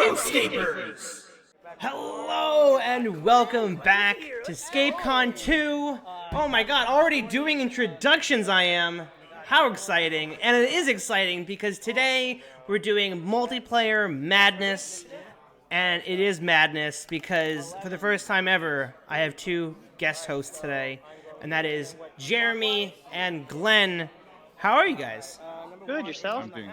HeroScapers! Hello and welcome back to ScapeCon 2. Oh my god, already doing introductions I am. How exciting. And it is exciting because today we're doing multiplayer madness. And it is madness because for the first time ever, I have two guest hosts today. And that is Jeremy and Glenn. How are you guys? Good, yourself? I'm doing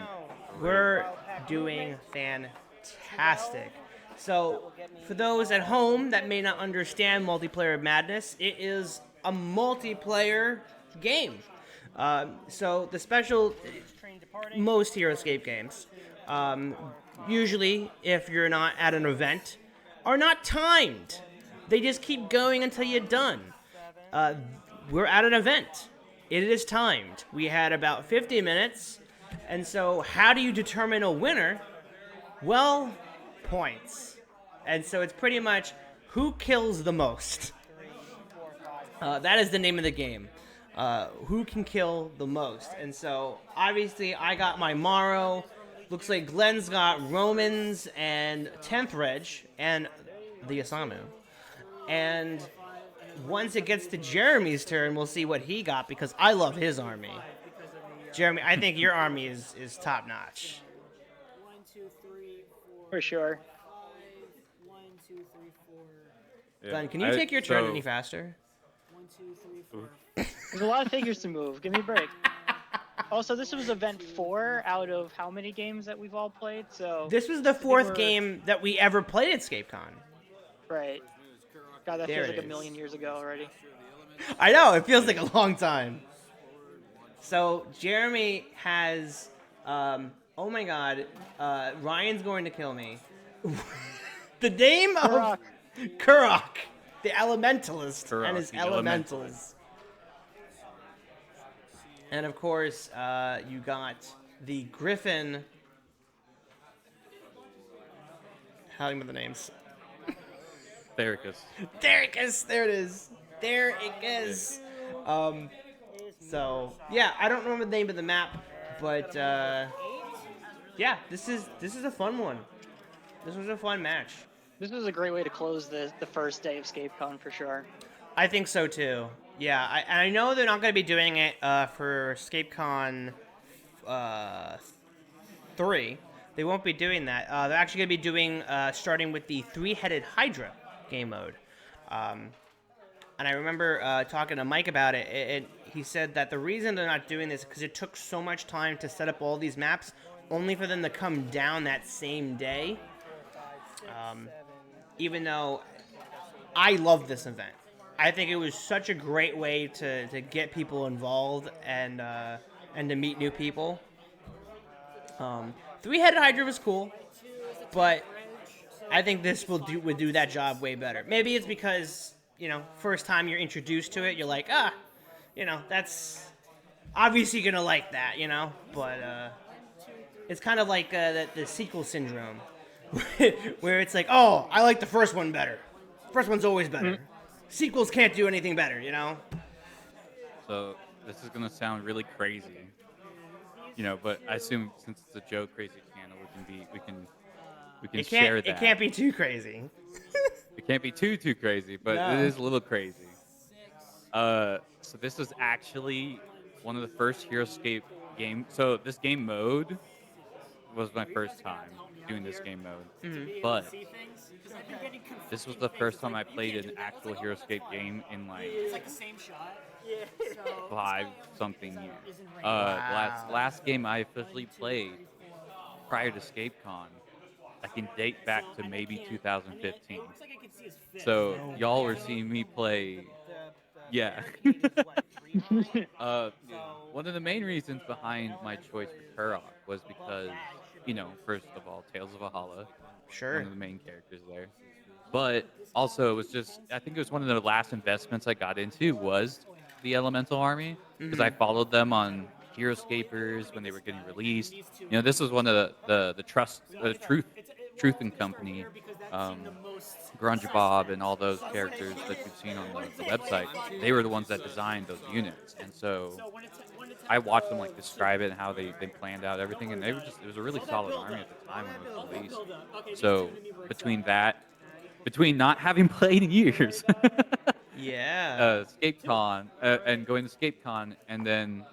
We're doing fantastic. So, for those at home that may not understand multiplayer madness, it is a multiplayer game. So the special, most HeroScape games, usually if you're not at an event, are not timed. They just keep going until you're done. We're at an event. It is timed. We had about 50 minutes. And so, how do you determine a winner? Well, points. And so it's pretty much who kills the most. That is the name of the game. Who can kill the most? And so, obviously, I got my Morrow. Looks like Glenn's got Romans and 10th Reg and the Isamu. And once it gets to Jeremy's turn, we'll see what he got because I love his army. Jeremy, I think your army is top notch. 1, 2, 3, 4. For sure. 1, 2, 3, 4. Yeah. Glenn, can you take your turn any faster? 1, 2, 3, 4. There's a lot of figures to move. Give me a break. Also, this was event 4 out of how many games that we've all played? So This was the fourth game that we ever played at ScapeCon. right. God, that There feels it like a is. million years ago already. I know, it feels like a long time. So, Jeremy has, oh my god, Ryan's going to kill me. The name of Kurok. Kurok, the Elementalist, Kurok, and his the Elementals. And of course, you got the Griffin. How do you remember the names? Thericus. There it is. There it is. There it is. So yeah, I don't remember the name of the map, but yeah, this is a fun one. This was a fun match. This was a great way to close the first day of ScapeCon for sure. I think so too. Yeah, I know they're not going to be doing it for ScapeCon 3. They won't be doing that. They're actually going to be doing starting with the three-headed Hydra game mode. And I remember talking to Mike about it. He said that the reason they're not doing this is because it took so much time to set up all these maps, only for them to come down that same day. Even though I love this event. I think it was such a great way to get people involved and to meet new people. Three-headed Hydra was cool, but I think this would do that job way better. Maybe it's because, first time you're introduced to it, you're like, that's obviously gonna like that, But it's kind of like the sequel syndrome, where it's like, oh, I like the first one better. First one's always better. Sequels can't do anything better, So this is gonna sound really crazy, but I assume since it's a Joe Crazy channel, we can share that. It can't be too crazy. It can't be too crazy, but No. it is a little crazy. So this was actually one of the first HeroScape game. So this game mode was my first time doing this game mode, but this was the first time I played an actual HeroScape game in It's like the same shot. 5-something years. Last game I officially played prior to ScapeCon, I can date back to maybe 2015. So y'all were seeing me play. Yeah. One of the main reasons behind my choice for Kurok was because, first of all, Tales of Valhalla, Sure. one of the main characters there. But also, it was I think it was one of the last investments I got into was the Elemental Army, because I followed them on HeroScapers when they were getting released. This was one of the truth Truth and Company, Grunge Bob, and all those characters that you've seen on the website, they were the ones that designed those units. And so I watched them like describe it and how they planned out everything, and it was a really solid army at the time when it was released. So between not having played in years, Yeah. ScapeCon, and going to ScapeCon, and then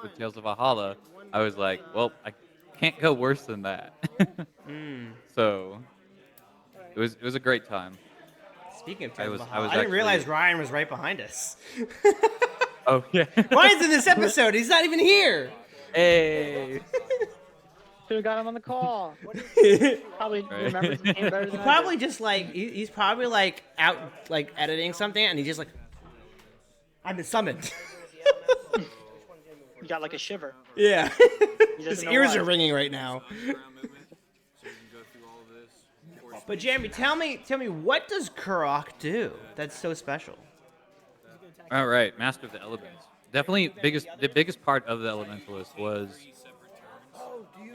with Tales of Valhalla, I was like, well, I can't go worse than that. Mm. So it was a great time. Speaking of I Tales of was Valhalla, I actually didn't realize Ryan was right behind us. oh yeah. Ryan's in this episode. He's not even here. Hey. Should have got him on the call. Probably Right. remembers the game better than I Probably do. just like he's probably like out like editing something, and he's just like, I've been summoned. You got like a shiver. Yeah. He His doesn't know ears why. are ringing right now. But Jeremy, tell me, what does Kurok do that's so special? All right, Master of the Elements. Definitely the biggest part of the Elementalist was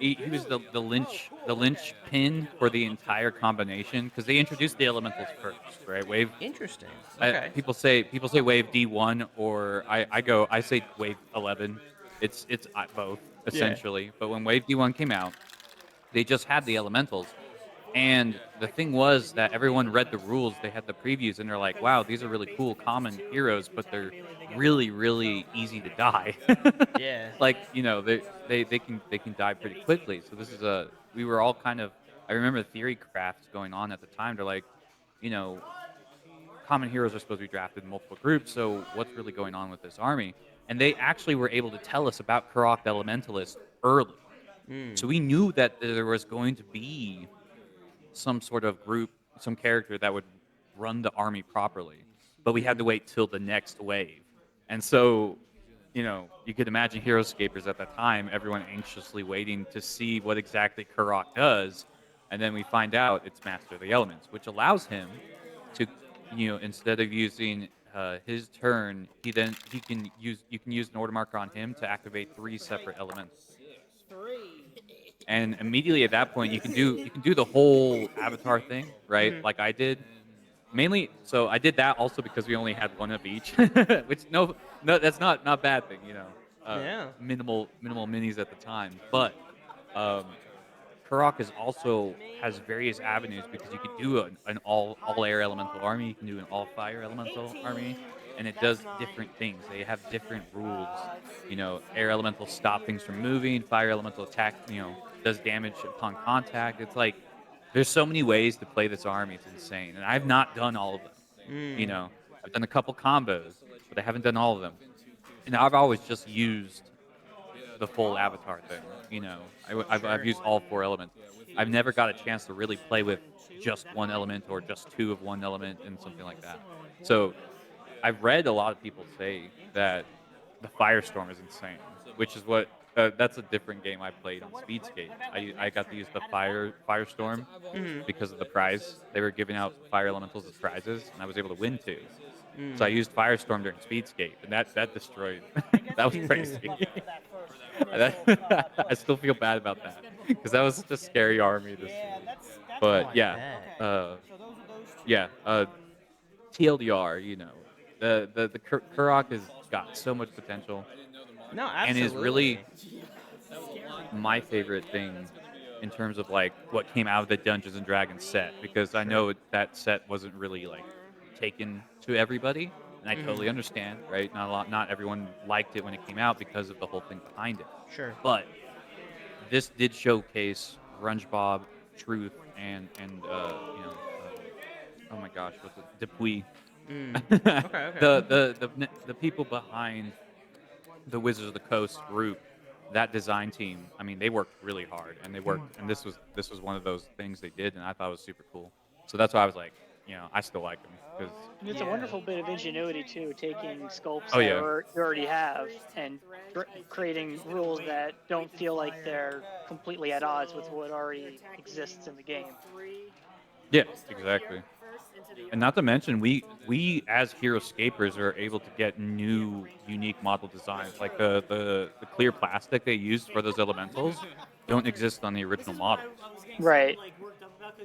he was the lynch pin for the entire combination, because they introduced the elementals first, right? Wave. Interesting. Okay. People say wave D1, or I say wave 11. It's both essentially. But when wave D1 came out, they just had the elementals. And the thing was that everyone read the rules, they had the previews, and they're like, wow, these are really cool common heroes, but they're really, really easy to die. Yeah. Like, they can die pretty quickly. So we were all kind of, I remember theory crafts going on at the time. They're like, common heroes are supposed to be drafted in multiple groups, so what's really going on with this army? And they actually were able to tell us about Kurok the Elementalist early. So we knew that there was going to be some sort of group, some character that would run the army properly, but we had to wait till the next wave. And so, you could imagine heroScapers at that time, everyone anxiously waiting to see what exactly Kurok does, and then we find out it's Master of the Elements, which allows him to, instead of using his turn, you can use an order marker on him to activate 3 separate elements. And immediately at that point, you can do the whole avatar thing, right? Like I did. Mainly, so I did that also because we only had one of each, which no, that's not a bad thing, Yeah. Minimal minis at the time, but Kurok has various avenues, because you could do an all air elemental army, you can do an all fire elemental army, and it does different things. They have different rules. Air elemental stop things from moving, fire elemental attack, does damage upon contact. It's like there's so many ways to play this army. It's insane, and I've not done all of them. I've done a couple combos, but I haven't done all of them. And I've always just used the full avatar thing. I've used all 4 elements. I've never got a chance to really play with just one element or just 2 of one element and something like that. So I've read a lot of people say that the Firestorm is insane, which is what that's a different game I played on Speedscape. I got to use the Firestorm because of the prize. They were giving out fire elementals as prizes, and I was able to win 2. So I used Firestorm during Speedscape, and that destroyed. That was crazy. I still feel bad about that, because that was such a scary army to see. But yeah, TLDR, the Kurok has got so much potential, No, and absolutely. is really my favorite thing in terms of like what came out of the Dungeons and Dragons set, because I know that set wasn't really like taken to everybody, and I totally understand, right? Not everyone liked it when it came out because of the whole thing behind it. Sure. But this did showcase Grunge Bob, Truth, and oh my gosh, what's it? Dupuis. Okay. The people behind the Wizards of the Coast group, that design team, I mean, they worked really hard, and and this was one of those things they did, and I thought it was super cool. So that's why I was like, I still like them, because And it's a wonderful bit of ingenuity too, taking scopes Oh, that yeah. you already have and creating rules that don't feel like they're completely at odds with what already exists in the game. yeah, exactly. And not to mention, we as heroScapers are able to get new, unique model designs. Like the clear plastic they used for those elementals don't exist on the original models. Right.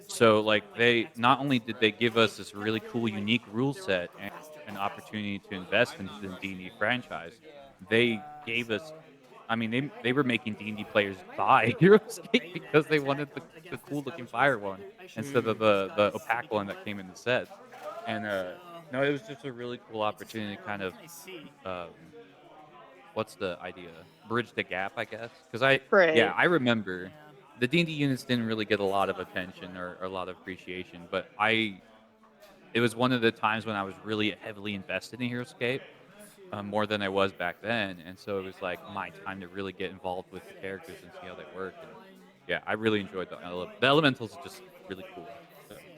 So like they not only did they give us this really cool, unique rule set and an opportunity to invest into the D&D franchise, they gave us. I mean, they were making D&D players buy heroScape because they wanted the cool looking fire one instead of the opaque one that came in the sets. And no, it was just a really cool opportunity to kind of um, what's the idea? Bridge the gap, I guess. Because Right. I remember the D&D units didn't really get a lot of attention or a lot of appreciation, but it was one of the times when I was really heavily invested in heroScape, more than I was back then, and so it was like my time to really get involved with the characters and see how they work. And yeah, I really enjoyed the elementals are just really cool.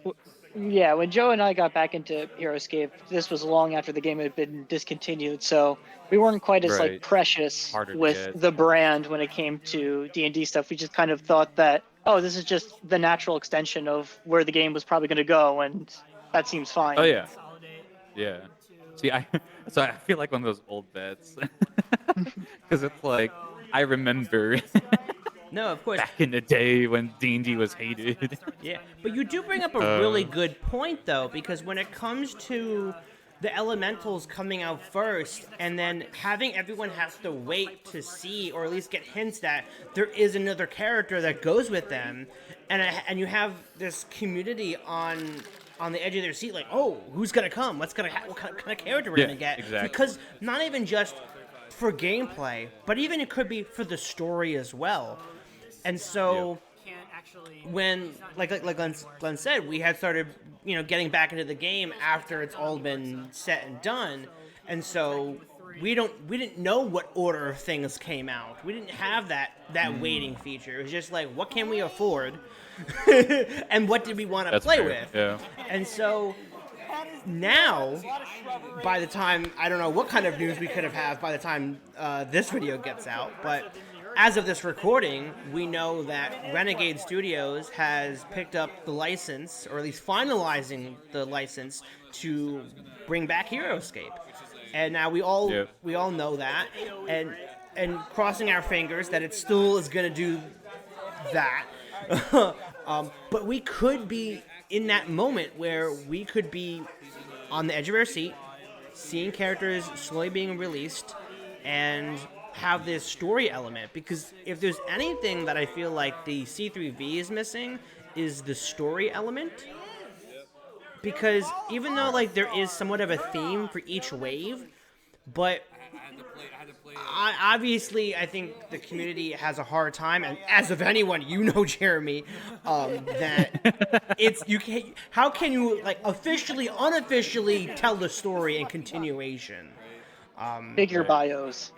So Yeah, when Joe and I got back into heroScape, this was long after the game had been discontinued, so we weren't quite as like right, precious harder to with get. the brand when it came to D&D stuff. We just kind of thought that, oh, this is just the natural extension of where the game was probably going to go, and that seems Oh fine. yeah, yeah. See, I so I feel like one of those old vets because it's like I remember No, of course. back in the day when D&D was hated. Yeah, but you do bring up a really Uh, good point, though, because when it comes to the elementals coming out first, and then having everyone has to wait to see, or at least get hints that there is another character that goes with them, and you have this community on the edge of their seat, like, oh, who's gonna come? What kind of character we're yeah, gonna get? exactly. Because not even just for gameplay, but even it could be for the story as well. And so when like Glenn said, we had started getting back into the game after it's all been set and done, and so we didn't know what order of things came out. We didn't have that waiting feature. It was just like, what can we afford, and what did we want to That's play fair. with? Yeah. And so now, by the time, I don't know what kind of news we could have by the time this video gets out, but as of this recording, we know that Renegade Studios has picked up the license, or at least finalizing the license, to bring back heroScape. And now Yeah. we all know that, and crossing our fingers that it still is going to do that. But we could be in that moment where we could be on the edge of our seat, seeing characters slowly being released, and have this story element. Because if there's anything that I feel like the C3V is missing, is the story element. Because even though like there is somewhat of a theme for each wave, but obviously, I think the community has a hard time, and as of anyone, Jeremy, that it's you can how can you like officially, unofficially tell the story in continuation? Figure Right. bios.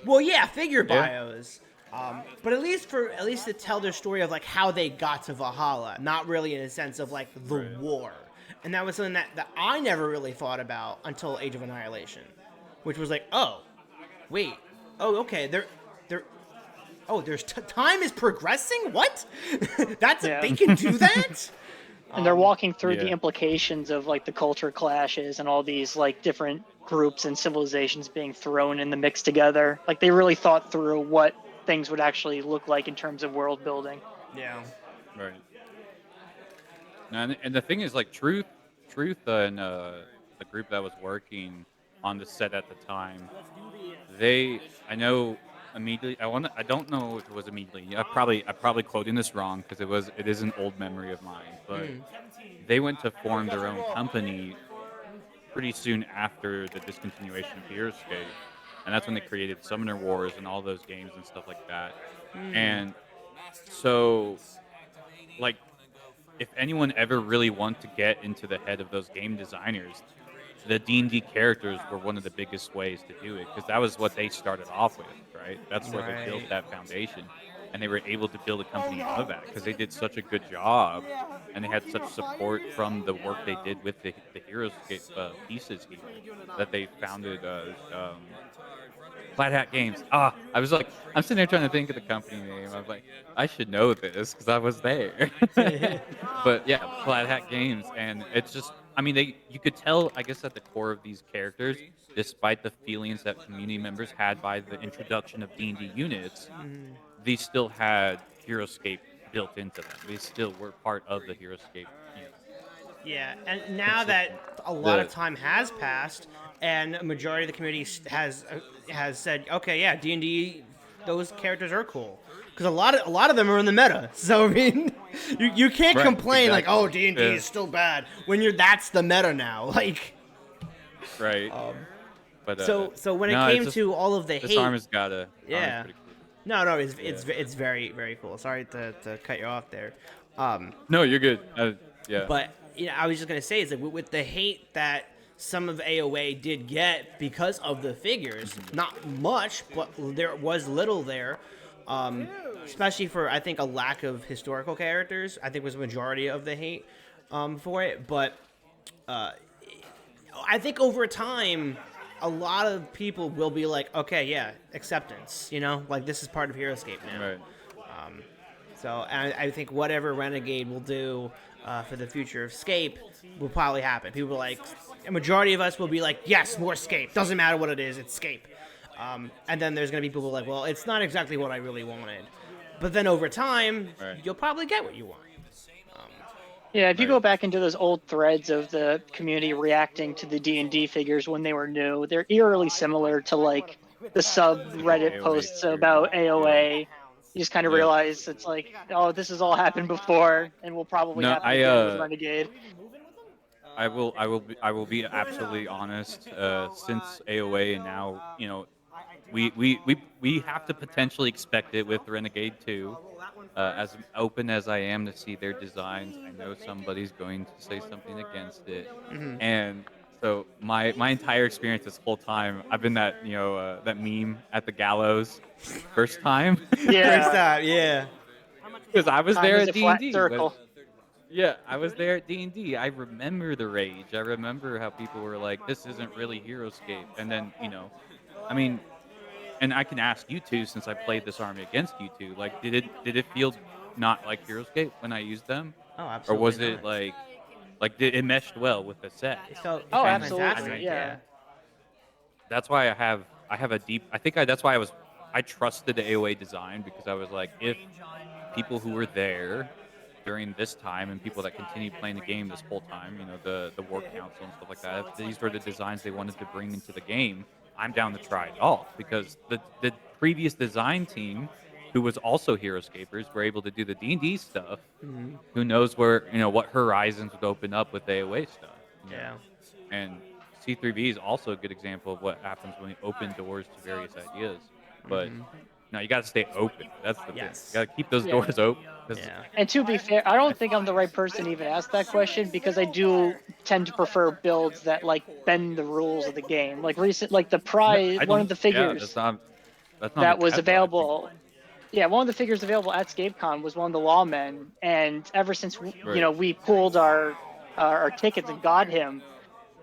Well, yeah, figure Yeah. bios, but at least to tell their story of like how they got to Valhalla, not really in a sense of like the Right. war, and that was something that I never really thought about until Age of Annihilation, which was like, oh, wait. Oh, okay. They're. Oh, time is progressing. What? Yeah. They can do that. And they're walking through the yeah. implications of like the culture clashes and all these like different groups and civilizations being thrown in the mix together. Like they really thought through what things would actually look like in terms of world building. Yeah. Right. And the thing is, like, Truth, and the group that was working on the set at the time, I know immediately. I don't know if it was immediately. I'm probably quoting this wrong because it is an old memory of mine. But they went to form their own company pretty soon after the discontinuation of heroScape, and that's when they created Summoner Wars and all those games and stuff like that. And so, like, if anyone ever really wanted to get into the head of those game designers, the D&D characters were one of the biggest ways to do it because that was what they started off with, right? That's where they built Right. that foundation, and they were able to build a company out of that because they did such a good job, and they had such support from the work they did with the heroScape pieces here that they founded Flat Hat Games. I was like, I'm sitting there trying to think of the company name. I was like, I should know this because I was there. But yeah, Flat Hat Games, and it's just, I mean, you could tell, I guess, at the core of these characters, despite the feelings that community members had by the introduction of D&D units, they still had heroScape built into them. They still were part of the heroScape. Yeah, and now that a lot of time has passed, and a majority of the community has said, okay, yeah, D&D, those characters are cool, because a lot of them are in the meta. So I mean, you can't Right, complain like, exactly. oh, D&D is still bad when that's the meta now. Like, Right. But so when no, it it's came just, to all of the this hate, armor's armor's yeah, pretty cool. no, it's very very cool. Sorry to cut you off there. No, you're good. Yeah. But I was just gonna say is that with the hate that some of AOA did get because of the figures, not much, but there was little there. Especially for I think a lack of historical characters. I think was the majority of the hate for it. But I think over time, a lot of people will be like, okay, yeah, acceptance. Like this is part of heroScape now. Right. So I think whatever Renegade will do for the future of Scape will probably happen. People like, a majority of us will be like, yes, more Scape. Doesn't matter what it is, it's Scape. And then there's going to be people like, well, it's not exactly what I really wanted. But then over time, you'll probably get what you want. Yeah, if you go back into those old threads of the community reacting to the D&D figures when they were new, they're eerily similar to like the subreddit AOA posts figures. about AOA. You just kind of realize it's like, oh, this has all happened before, and will probably happen again with Renegade. I will be absolutely honest. Since AOA and now, we have to potentially expect it with Renegade 2. As open as I am to see their designs, I know somebody's going to say something against it, and so my entire experience this whole time, I've been that that meme at the gallows, first time. Yeah, First time, yeah. Because I was time there is at a flat D&D. circle. Yeah, I was there at D&D. I remember the rage. I remember how people were like, "This isn't really heroScape," and then I mean, and I can ask you two since I played this army against you two. Like, did it feel not like heroScape when I used them, Oh, or absolutely. was it not. like did it meshed well with the set? It felt Oh, fantastic, absolutely, yeah. That's why I have a deep. That's why I trusted the AOA design, because I was like, if people who were there during this time and people that continued playing the game this whole time, the war council and stuff like that, if these were the designs they wanted to bring into the game, I'm down to try it all, because the previous design team, who was also heroScapers, were able to do the D&D stuff. Who knows where what horizons would open up with AOA stuff? Yeah. And C3V is also a good example of what happens when you open doors to various ideas. But no, you got to stay open. That's the thing. You got to keep those doors open. Yeah. And to be fair, I don't think I'm the right person to even ask that question, because I do tend to prefer builds that like bend the rules of the game. Like the prize, one of the figures that's not that was bad, though, I think. available. Yeah, one of the figures available at ScapeCon was one of the lawmen, and ever since we pulled our tickets and got him,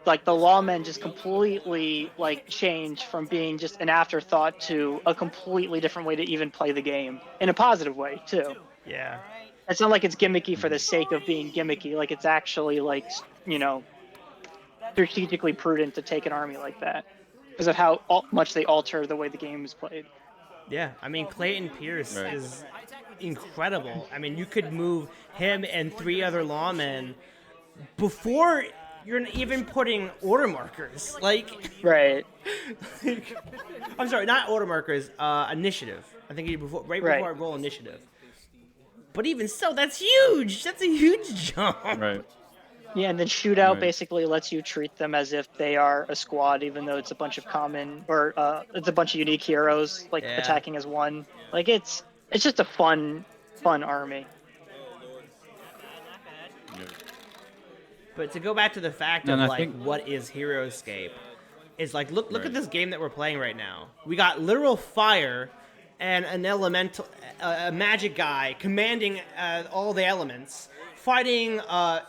like the lawmen just completely like changed from being just an afterthought to a completely different way to even play the game in a positive way too. Yeah. It's not like it's gimmicky for the sake of being gimmicky. Like it's actually like strategically prudent to take an army like that because of how much they alter the way the game is played. Yeah, I mean, Clayton Pierce is incredible. I mean, you could move him and 3 other lawmen before you're even putting order markers. Like, Right. I'm sorry, not order markers, initiative. I think before I roll initiative. But even so, that's huge. That's a huge jump. Right. Yeah, and then shootout basically lets you treat them as if they are a squad, even though it's a bunch of common or it's a bunch of unique heroes attacking as one. Like it's just a fun army. But to go back to the fact of what is heroScape, is like look at this game that we're playing right now. We got literal fire and an elemental, a magic guy commanding all the elements, fighting a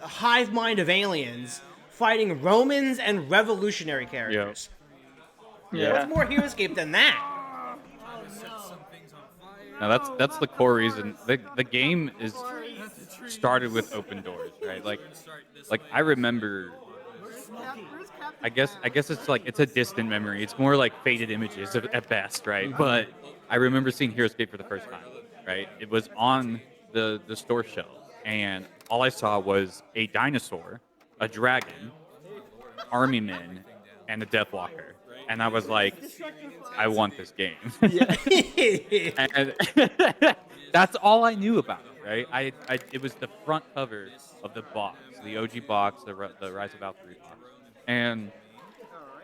hive mind of aliens, fighting Romans and revolutionary characters. Yeah. What's more heroScape than that? Now that's the core reason the game is started with open doors, right? Like I remember. I guess it's a distant memory. It's more like faded images at best, right? But I remember seeing heroScape for the first time, right? It was on the store shelf, and all I saw was a dinosaur, a dragon, army men, and a Deathwalker, and I was like, I want this game. Yeah. And that's all I knew about it, right? It was the front cover of the box, the OG box, the Rise of Valkyrie box, and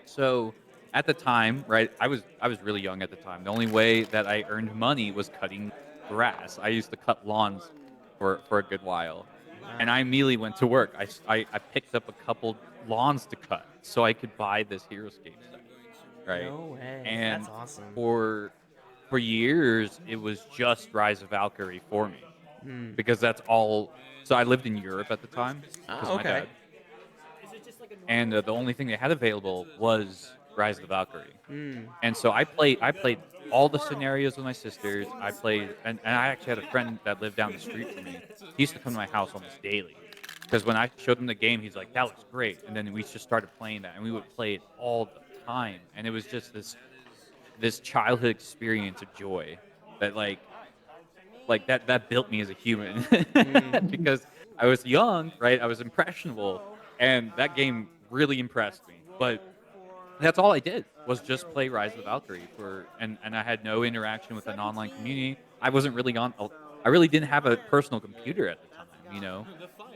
so at the time, right, I was really young at the time. The only way that I earned money was cutting grass. I used to cut lawns for a good while, and I immediately went to work. I picked up a couple lawns to cut so I could buy this HeroScape set, right? No way. And That's awesome. for years, it was just Rise of Valkyrie for me Hmm. because that's all. So I lived in Europe at the time because Oh, my okay. dad, and the only thing they had available was Rise of the Valkyrie. Hmm. And so I played all the scenarios with my sisters. I played, and I actually had a friend that lived down the street from me. He used to come to my house almost daily because when I showed him the game, he's like, "That looks great," and then we just started playing that, and we would play it all the time, and it was just this childhood experience of joy that that built me as a human because I was young, right? I was impressionable, and that game really impressed me. But that's all I did was just play Rise of the Valkyrie and I had no interaction with an online community. I wasn't really on. I really didn't have a personal computer at the time,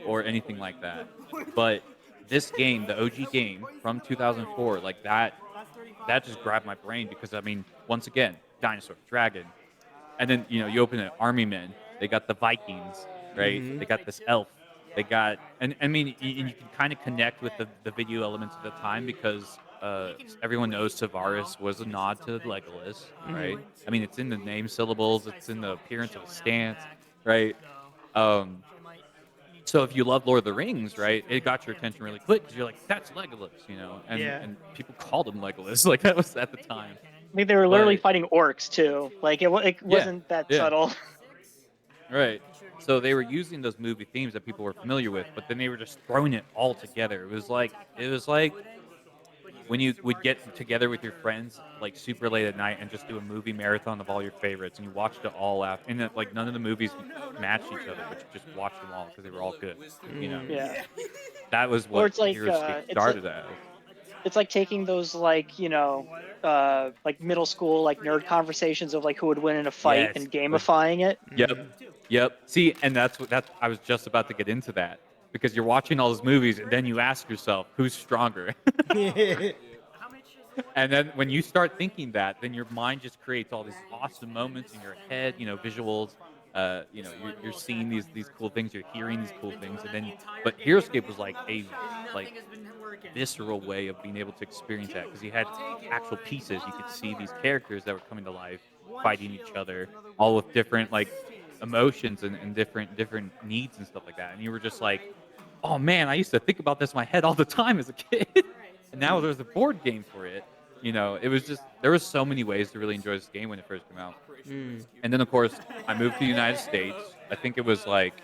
or anything like that. But this game, the OG game from 2004, like that just grabbed my brain because I mean, once again, dinosaur, dragon, and then you open it, army men. They got the Vikings, right? Mhm. They got this elf. They got, and I mean, you can kind of connect with the video elements of the time because everyone knows Savaris was a nod to Legolas, right? I mean, it's in the name syllables, it's in the appearance of a stance, right? Um, so if you love Lord of the Rings, right, it got your attention really quick because you're like, that's Legolas, and Yeah. and people called him Legolas, like that was at the time. I mean, they were literally But fighting orcs too. Like it yeah, wasn't that yeah. subtle. Right. So they were using those movie themes that people were familiar with, but then they were just throwing it all together. It was like when you would get together with your friends like super late at night and just do a movie marathon of all your favorites, and you watched it all out. And like none of the movies matched each other, but you just watched them all because they were all good. You know, Yeah. that was Or what it's like HeroScape started as. it's like taking those like middle school like nerd conversations of like who would win in a fight Yes. and gamifying it. Yep. Yep. See, and that's I was just about to get into that because you're watching all those movies and then you ask yourself, who's stronger? And then when you start thinking that, then your mind just creates all these awesome moments in your head, visuals. You're seeing these cool things, you're hearing these cool things, and then but HeroScape was like a like visceral way of being able to experience that because you had actual pieces. You could see these characters that were coming to life, fighting each other, all with different like emotions and different needs and stuff like that. And you were just like, oh man, I used to think about this in my head all the time as a kid. And now there's a board game for it. It was just there was so many ways to really enjoy this game when it first came out. And then of course I moved to the United States. I think it was like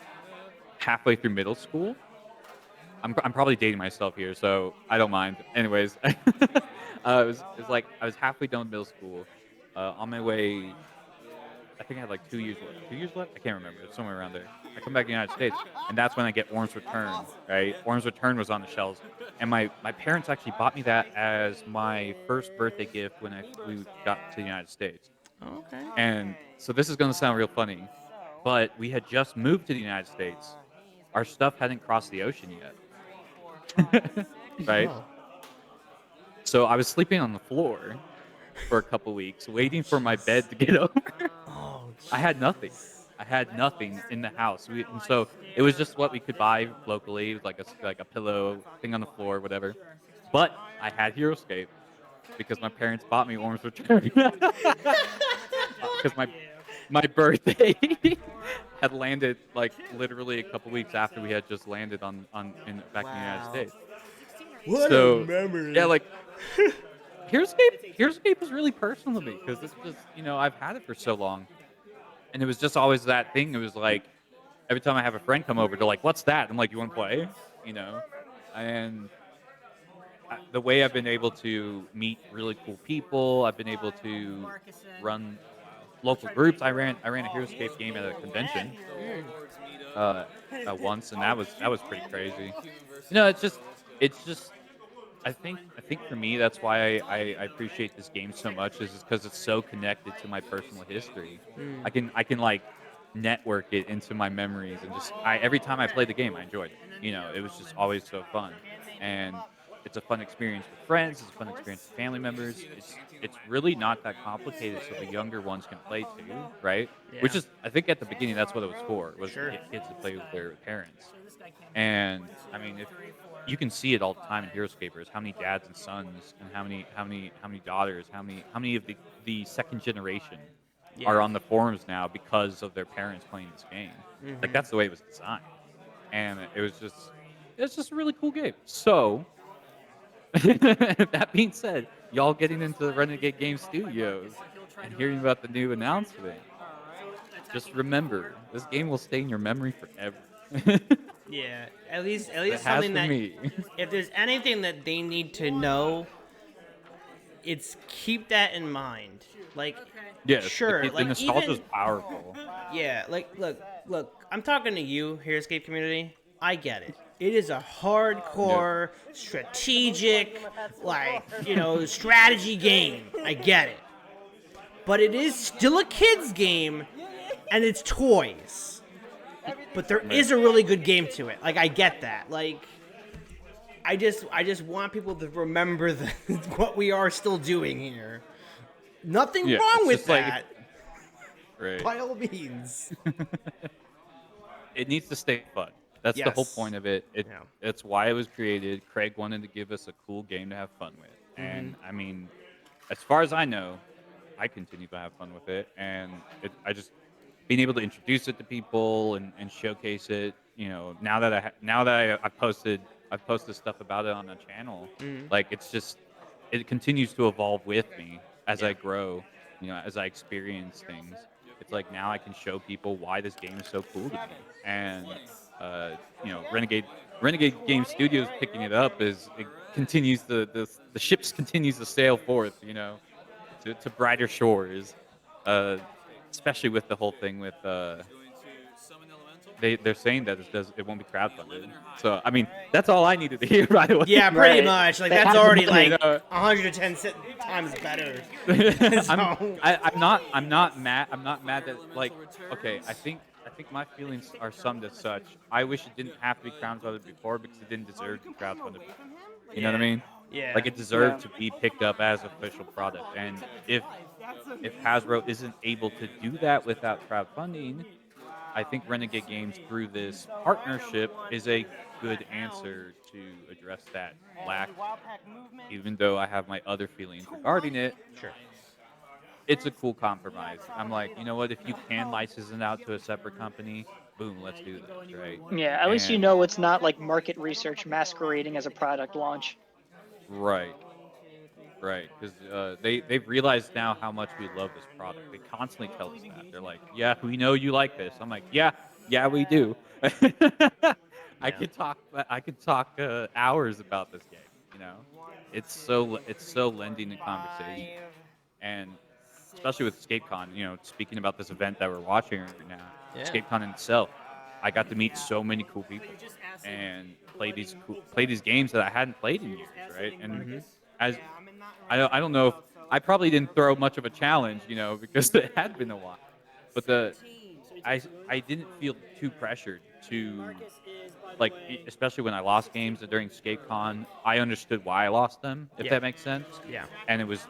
halfway through middle school. I'm probably dating myself here, so I don't mind. Anyways, it was like I was halfway done with middle school, on my way. I think I had like 2 years left. 2 years left? I can't remember. It's somewhere around there. I come back to the United States, and that's when I get Orm's Return, right? Orm's Return was on the shelves, and my parents actually bought me that as my first birthday gift when we got to the United States. Okay. And so this is going to sound real funny, but we had just moved to the United States. Our stuff hadn't crossed the ocean yet, right? Oh. So I was sleeping on the floor for a couple weeks, waiting for my bed to get over. Oh. I had nothing. I had nothing in the house. And so it was just what we could buy locally, like a pillow thing on the floor, whatever. But I had HeroScape because my parents bought me Orm's Return because my birthday had landed like literally a couple weeks after we had just landed back in the United States. What So a memory. yeah, like HeroScape is really personal to me because it's just I've had it for so long. And it was just always that thing. It was like every time I have a friend come over, they're like, "What's that?" I'm like, "You want to play?" And the way I've been able to meet really cool people, I've been able to run local groups. I ran a heroScape game at a convention uh, once, and that was pretty crazy. It's just I think for me that's why I appreciate this game so much is because it's so connected to my personal history. I can like network it into my memories and just I every time I played the game I enjoyed it. It was just always so fun, and it's a fun experience with friends. It's a fun experience with family members. It's really not that complicated, so the younger ones can play too, right? Which Yeah. is I think at the beginning that's what it was for, was to Sure. get kids to play with their parents. And I mean, if you can see it all the time in heroScapers, how many dads and sons, and how many daughters, how many of the second generation are Yeah. on the forums now because of their parents playing this game. Like Mm-hmm. that's the way it was designed, and it's just a really cool game. So that being said, y'all getting into the Renegade Game Studios and hearing about the new announcement, just remember this game will stay in your memory forever. Yeah. At It least has something for that me. if there's anything that they need to know, it's keep that in mind. Like, Yes, sure, the like nostalgia is even powerful. yeah, like look, I'm talking to you, Heroescape community. I get it. It is a Yep. hardcore, strategic, like, strategy game. I get it. But it is still a kid's game, and it's toys. But there Right. is a really good game to it. Like, I get that. Like, I just want people to remember what we are still doing here. Nothing Yeah, wrong it's with just like that, right. by all means. It needs to stay fun. That's the whole Yes. point of it. Yeah. It's why it was created. Craig wanted to give us a cool game to have fun with, Mm-hmm. and I mean, as far as I know, I continue to have fun with it, and I just being able to introduce it to people and showcase it. Now that I've posted stuff about it on the channel. Mm-hmm. Like it continues to evolve with me as Yeah. I grow. As I experience things. It's like now I can show people why this game is so cool to me, and Renegade Game Studios picking it up is it continues the ships continues to sail forth. To brighter shores, uh, especially with the whole thing with they're saying that it won't be crowdfunded. So I mean that's all I needed to hear right away. Yeah, pretty Right. much. Like, They that's have the already money. like 110 times better. I'm So, I'm not mad that like okay I think my feelings are summed as such. I wish it didn't have to be crowdfunded before because it didn't deserve to be crowdfunded before. You know what I yeah. mean? Yeah. Like it Yeah. deserved to be picked up as official product. And if Hasbro isn't able to do that without crowdfunding, I think Renegade Games through this partnership is a good answer to address that lack. Even though I have my other feelings regarding it, Sure. it's a cool compromise. I'm like, you know what? If you can license it out to a separate company, boom, let's do this, right? Yeah, at least you And know it's not like market research masquerading as a product launch. right, right, because they've realized now how much we love this product. They constantly tell us that. They're like, yeah, we know you like this. I'm like, yeah, we do. Yeah. I could talk hours about this game. You know, it's so lending the conversation, and especially with ScapeCon. Speaking about this event that we're watching right now, Yeah. ScapeCon in itself, I got to meet so many cool people and play these games that I hadn't played in years, right? And Mm-hmm. as I don't know if I probably didn't throw much of a challenge, because it had been a while. But I didn't feel too pressured to like, especially when I lost games during ScapeCon. I understood why I lost them, if Yeah. that makes sense, Yeah. and it was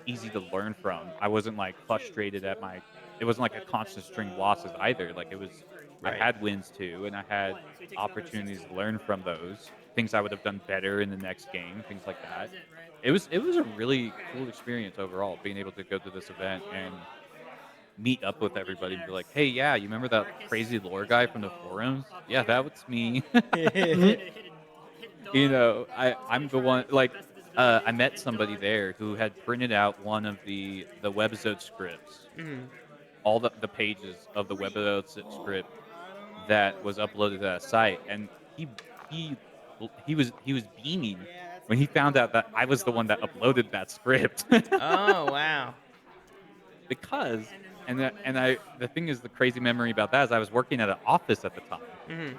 easy to learn from. I wasn't like frustrated at my. It wasn't like a constant string of losses either. Like it was, I Right. had wins too, and I had opportunities to learn from those things I would have done better in the next game, things like that. It was a really cool experience overall, being able to go to this event and meet up with everybody and be like, hey, yeah, you remember that crazy lore guy from the forums? Yeah, that was me. Mhm. I'm the one. Like, I met somebody there who had printed out one of the webisode scripts, Mhm. all the pages of the webisode script that was uploaded to that site, and he he was beaming when he found out that I was the one that uploaded that script. Oh, wow. Because the thing is, the crazy memory about that is I was working at an office at the time. Mm-hmm.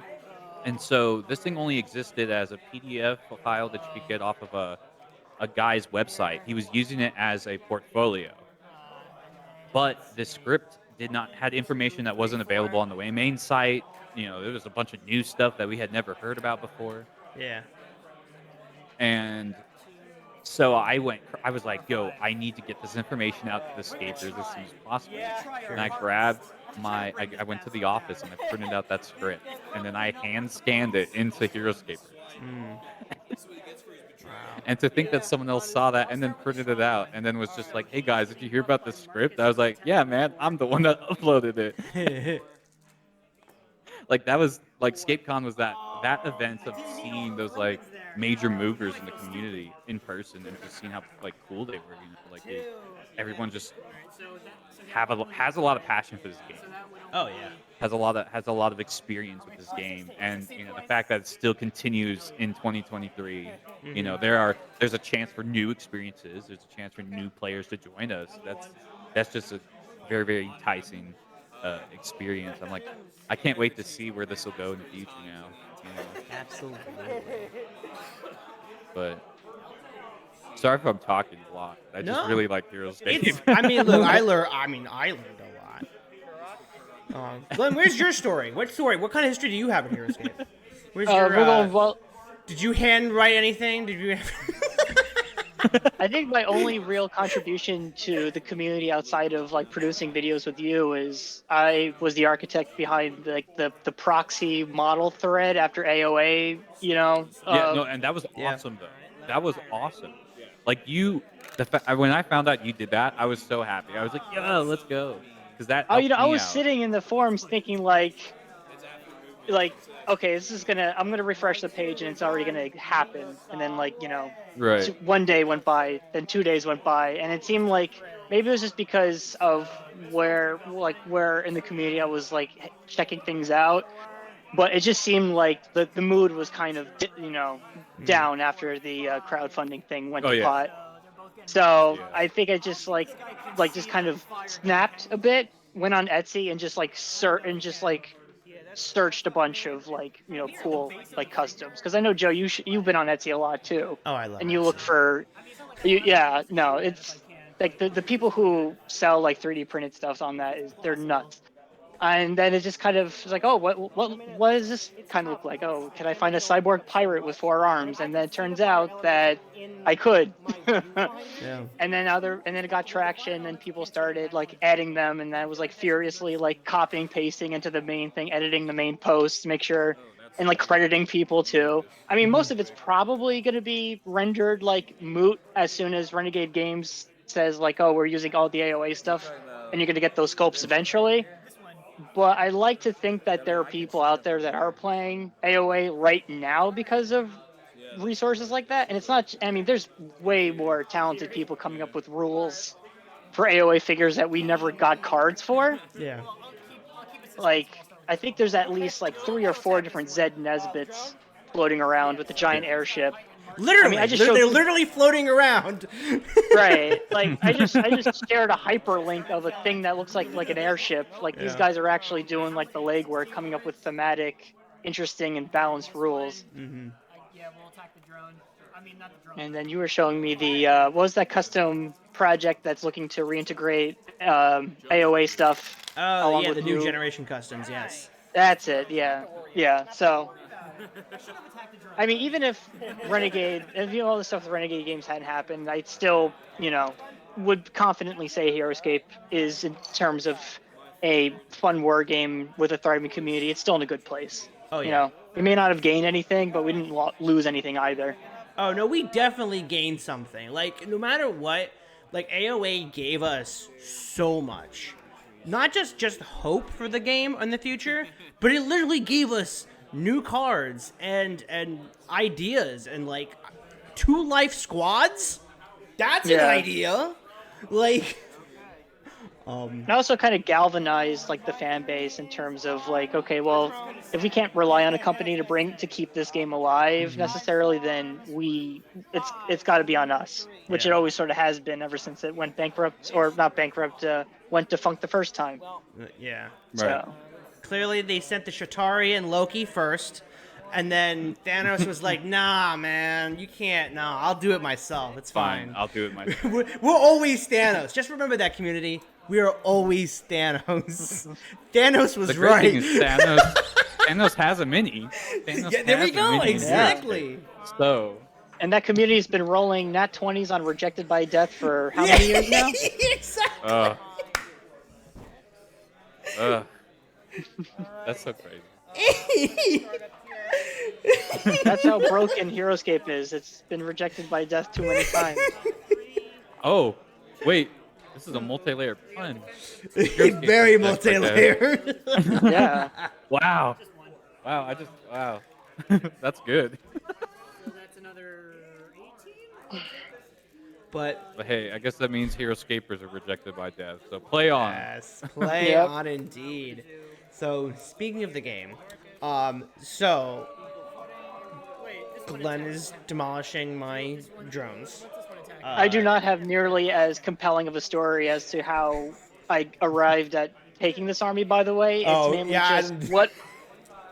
And so this thing only existed as a PDF file that you could get off of a guy's website. He was using it as a portfolio. But the script did not had information that wasn't available on the main site. There was a bunch of new stuff that we had never heard about before. Yeah. And so I was like, yo, I need to get this information out to the skaters as soon as possible. And I grabbed I went to the office and I printed out that script. And then I hand scanned it into heroScape. And to think that someone else saw that and then printed it out and then was just like, hey guys, did you hear about the script? I was like, yeah, man, I'm the one that uploaded it. Like that was like ScapeCon was that event of seeing those like major movers in the community in person and just seeing how like cool they were. Like everyone just has a lot of passion for this game. Oh yeah. Has a lot of experience with this game, and the fact that it still continues in 2023. There's a chance for new experiences. There's a chance for new players to join us. That's just a very, very enticing experience. I'm like, I can't wait to see where this will go in the future now. Absolutely. But sorry if I'm talking a lot. I just No. really like heroScape. I mean, look, I learned a lot. Glenn, where's your story? What story? What kind of history do you have in heroScape? Where's your? Did you handwrite anything? Did you? I think my only real contribution to the community outside of like producing videos with you is I was the architect behind like the proxy model thread after AOA. And that was awesome though. That was awesome. Like when I found out you did that, I was so happy. I was like, yeah, let's go. Because I was sitting in the forums thinking like, okay, I'm gonna refresh the page and it's already gonna happen. And then right. One day went by, then 2 days went by, and it seemed like maybe it was just because of where in the community I was like checking things out. But it just seemed like the mood was kind of down after the crowdfunding thing went to pot. So I think I just just kind of snapped a bit, went on Etsy and just searched a bunch of cool customs, because I know Joe, you've been on Etsy a lot too. Oh, I love. And you Etsy. look for, it's like the people who sell like 3D printed stuff on that they're nuts. And then it just kind of was like, oh, what does this kind of look like? Oh, can I find a cyborg pirate with 4 arms? And then it turns out that I could. Yeah. And then it got traction, and people started adding them, and I was furiously copying, pasting into the main thing, editing the main post to make sure, and crediting people too. I mean, most of it's probably going to be rendered moot as soon as Renegade Games says oh, we're using all the AOA stuff, and you're going to get those scopes eventually. But I like to think that there are people out there that are playing AOA right now because of resources like that. And it's not, I mean, there's way more talented people coming up with rules for AOA figures that we never got cards for. Yeah. I think there's at least 3 or 4 different Zed Nesbits floating around with the giant airship. Literally, I mean, they're literally floating around. Right. I just shared a hyperlink of a thing that looks like an airship. These guys are actually doing the legwork, coming up with thematic, interesting, and balanced rules. Mm-hmm. Yeah, we'll attack the drone. I mean, not the drone. And then you were showing me the what was that custom project that's looking to reintegrate AOA stuff? Oh yeah, the new generation customs. Yes. That's it. Yeah. Yeah. So. I mean, even if all the stuff with Renegade Games hadn't happened, I'd still, would confidently say heroScape is, in terms of a fun war game with a thriving community, it's still in a good place. Oh yeah. We may not have gained anything, but we didn't lose anything either. Oh no, we definitely gained something. No matter what, AOA gave us so much. Not just hope for the game in the future, but it literally gave us new cards and ideas and 2 life squads. That's an idea. It also kind of galvanized like the fan base in terms of like, okay, well, if we can't rely on a company to keep this game alive necessarily, then it's got to be on us, which it always sort of has been ever since it went bankrupt, or not bankrupt, went defunct the first time. Yeah. Right. So Clearly, they sent the Shatari and Loki first, and then Thanos was like, "Nah, man, you can't. Nah, I'll do it myself. It's fine. I'll do it myself. We're always Thanos. Just remember that, community. We are always Thanos. Thanos was The great right. thing is Thanos has a mini. Thanos Yeah, there we has a go. mini in Exactly. HeroScape. So and that community's been rolling nat 20s on Rejected by Death for how many years now? Exactly. That's so crazy. That's how broken heroScape is. It's been rejected by Death too many times. Oh, wait. This is a multi-layer pun. Very multi-layered. Yeah. Wow. Wow. That's good. So that's another 18? But hey, I guess that means HeroScapers are rejected by Dev. So play on. yes, play Yep. on indeed. So speaking of the game, so Wait, this one Glenn attack. is demolishing my drones. What's this one attack? I do not have nearly as compelling of a story as to how I arrived at taking this army, by the way. It's mainly just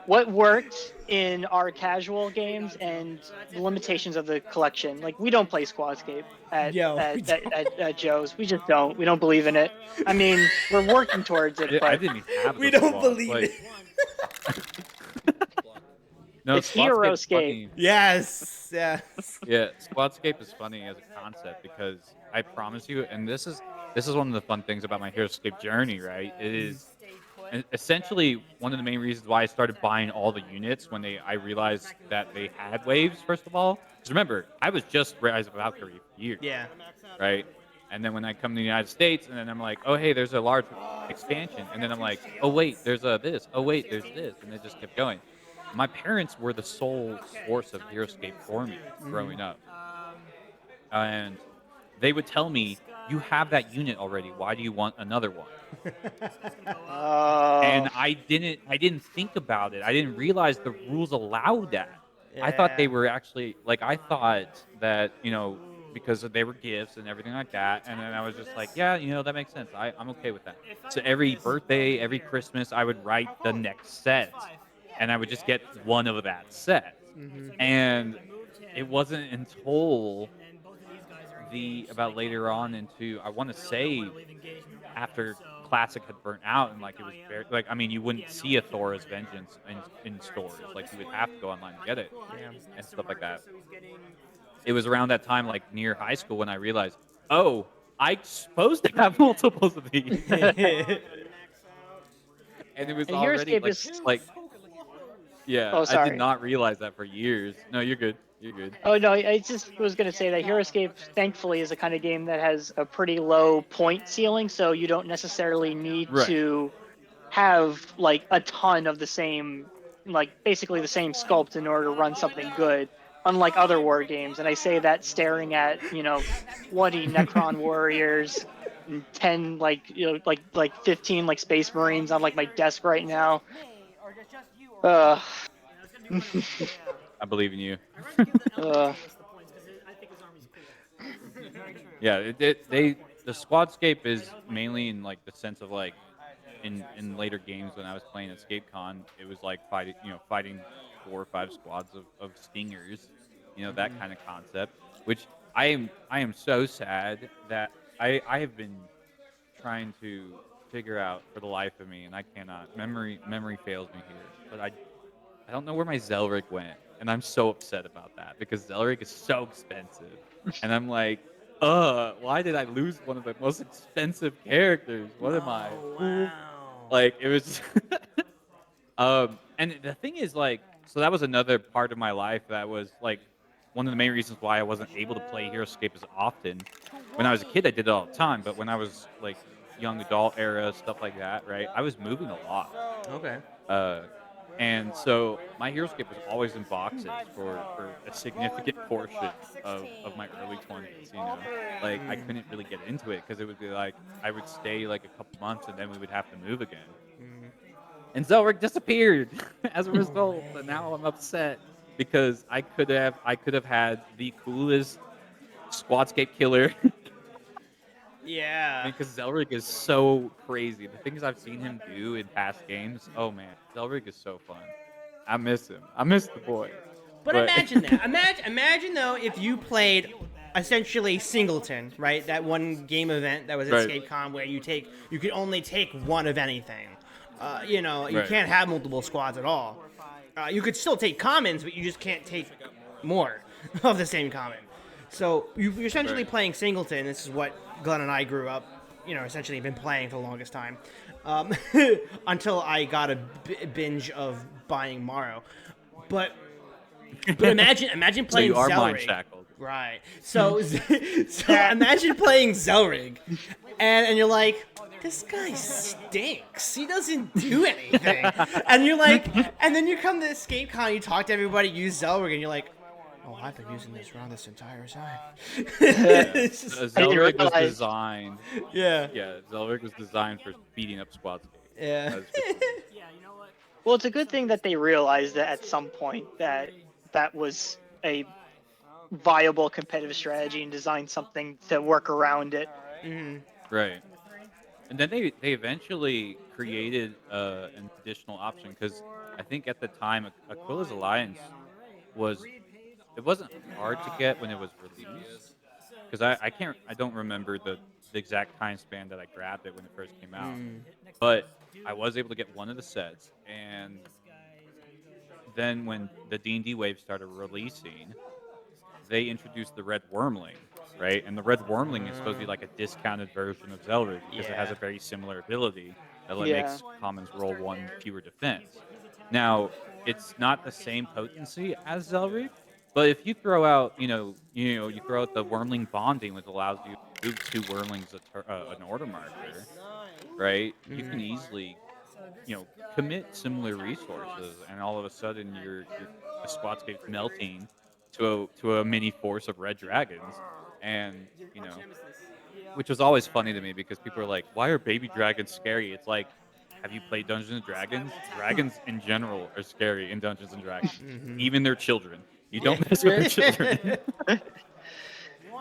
what worked in our casual games and the limitations of the collection. Like, we don't play Squadscape at Joe's. We just don't. We don't believe in it. I mean, we're working towards it, I but didn't even have We the don't squad. believe Like, it. No, It's Squadscape's HeroScape. funny. Yes. Yeah, Squadscape is funny as a concept because I promise you, and this is one of the fun things about my HeroScape journey, right? It is essentially one of the main reasons why I started buying all the units when I realized that they had waves. First of all, because remember, I was just Rise of Valkyrie for years, Yeah. right? And then when I come to the United States, and then I'm like, oh hey, there's a large expansion, and then I'm like, oh wait, there's this, oh wait, there's this, and it just kept going. My parents were the sole source of HeroScape for me growing up, and they would tell me, "You have that unit already. Why do you want another one?" And I didn't think about it. I didn't realize the rules allowed that. I thought they were actually like I thought that because they were gifts and everything like that. And then I was just like, yeah, that makes sense. I'm okay with that. So every birthday, every Christmas, I would write the next set, and I would just get one of that set. And it wasn't until about later on into I want to say after Classic had burnt out and like it was very like I mean you wouldn't see a Thor's Vengeance in stores, like you would have to go online and get it and stuff like that. It was around that time, like near high school, when I realized, oh, I'm supposed to have multiples of these. And it was And already HeroScape like yeah, Oh, I sorry. did not realize that for years. No, you're good. You're good. Oh no, I just was gonna say that HeroScape, thankfully, is a kind of game that has a pretty low point ceiling, so you don't necessarily need Right. to have like a ton of the same, like basically the same sculpt in order to run something good. Unlike other war games, and I say that staring at 20 Necron warriors, and 10 like 15 like Space Marines on like my desk right now. I believe in you. Uh, Yeah, the Squadscape is mainly in like the sense of like in later games when I was playing at ScapeCon, it was like fighting 4 or 5 squads of stingers, that kind of concept. Which I am so sad that I have been trying to figure out for the life of me, and I cannot. Memory fails me here, but I don't know where my Zelric went, and I'm so upset about that because Zelric is so expensive, and I'm like, why did I lose one of the most expensive characters? What am I? Wow. Like it was, and the thing is like, so that was another part of my life that was like one of the main reasons why I wasn't able to play HeroScape as often. When I was a kid, I did it all the time, but when I was like young adult era stuff like that, right? I was moving a lot. Okay. And so my HeroScape was always in boxes for a significant portion of my early 20s, you know? Like, I couldn't really get into it because it would be like, I would stay like a couple months and then we would have to move again. And Zelric disappeared as a result. And now I'm upset because I could have had the coolest Squadscape killer. I Yeah. mean, because Zelric is so crazy. The things I've seen him do in past games, oh man, Zelric is so fun. I miss him. I miss the boy. But But imagine that. Imagine though if you played essentially Singleton, right? That one game event that was at Right. ScapeCon where you could only take one of anything. You know, you Right. can't have multiple squads at all. You could still take commons, but you just can't take more of the same common. So you're essentially Right. playing Singleton. This is what Glenn and I grew up, essentially been playing for the longest time, um, until I got a binge of buying Morrow. But imagine So playing you are mind Zelrig. shackled. Right. So imagine playing Zelrig, and you're like, this guy stinks. He doesn't do anything. And you're like, and then you come to ScapeCon, you talk to everybody, use Zelrig, and you're like, oh, I've been using this around this entire time. It's just- Zelric was realize- designed. yeah. Yeah, Zelric was designed for beating up Squadscape. Yeah. That is for sure. Well, it's a good thing that they realized that at some point that was a viable competitive strategy and designed something to work around it. Right. And then they eventually created an additional option because I think at the time Aquila's Alliance wasn't hard to get when it was released because I don't remember the exact time span that I grabbed it when it first came out, but I was able to get one of the sets, and then when the D&D wave started releasing, they introduced the Red Wormling, right? And the Red Wormling is supposed to be like a discounted version of Zelric because it has Yeah. a very similar ability that Yeah. makes commons roll one fewer defense. Now, it's not the same potency as Zelric, but if you throw out, you throw out the Wormling bonding, which allows you to move two Wormlings an order marker, right? You can easily, commit similar resources, and all of a sudden the Squadscape's melting to a mini force of red dragons, and which was always funny to me because people are like, "Why are baby dragons scary?" It's like, have you played Dungeons and Dragons? Dragons in general are scary in Dungeons and Dragons, even their children. You don't mess with their children.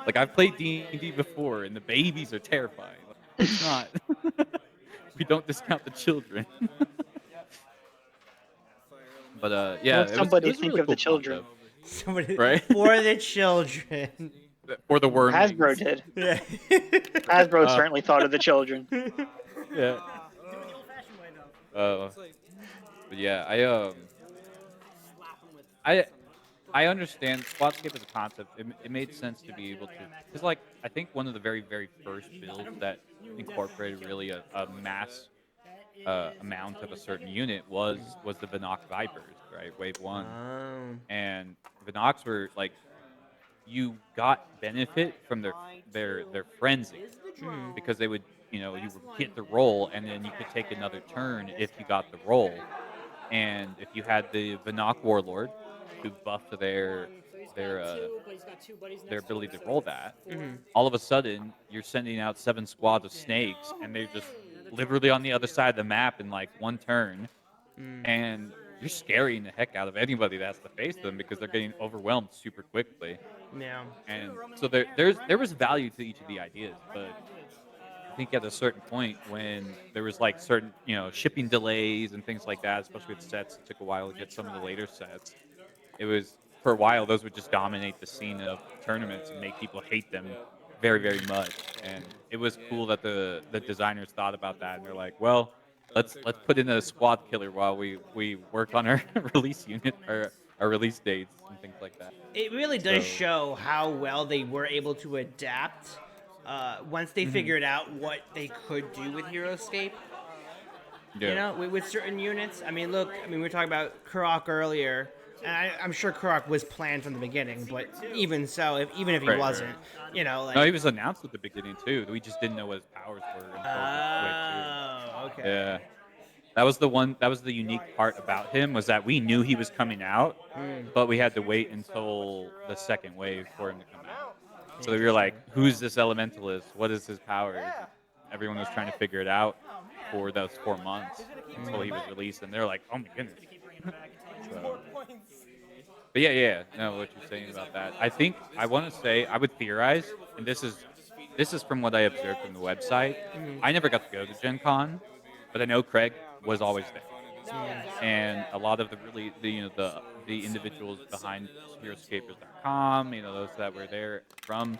Like I've played D&D before, and the babies are terrifying. Like, it's not. We don't discount the children. But yeah, Let somebody it was a think really of the cool children. concept. Somebody Right? for the children. For the wormlings. Hasbro did. Yeah. Hasbro certainly thought of the children. Yeah. But yeah, I understand Squadscape as a concept. It made sense to be able to, because like I think one of the very first builds that incorporated really a mass amount of a certain unit was the Vinox Vipers, right? Wave 1. And Vinox were like, you got benefit from their frenzy because they would, you would get the roll and then you could take another turn if you got the roll. And if you had the Vinox Warlord who buffed their ability to roll that, all of a sudden you're sending out 7 squads of snakes and they're just literally on the other side of the map in like one turn, and you're scaring the heck out of anybody that has to face them because they're getting overwhelmed super quickly. Yeah. And so there was value to each of the ideas, but I think at a certain point when there was like certain shipping delays and things like that, especially with sets, it took a while to get some of the later sets. It was for a while those would just dominate the scene of tournaments and make people hate them very much. And it was cool that the designers thought about that and they're like, well, let's put in a squad killer while we work on our release unit or our release dates and things like that. It really does So- show how well they were able to adapt once they figured out what they could do with heroScape. Yeah. With certain units. I mean, look, we were talking about Kurok earlier, and I'm sure Kurok was planned from the beginning, but even so, even if he Right, wasn't, No, he was announced at the beginning too. We just didn't know what his powers were until wave 2. Oh, okay. Yeah. That was the unique part about him, was that we knew he was coming out, but we had to wait until the second wave for him to come out. So we were like, who's this elementalist? What is his powers? Everyone was trying to figure it out for those 4 months until he was released, and they're like, oh my goodness. So, but yeah, no, what you're saying about that. I want to say, I would theorize, and this is from what I observed from the website. I never got to go to Gen Con, but I know Craig was always there. And a lot of the individuals behind heroScapers.com, those that were there from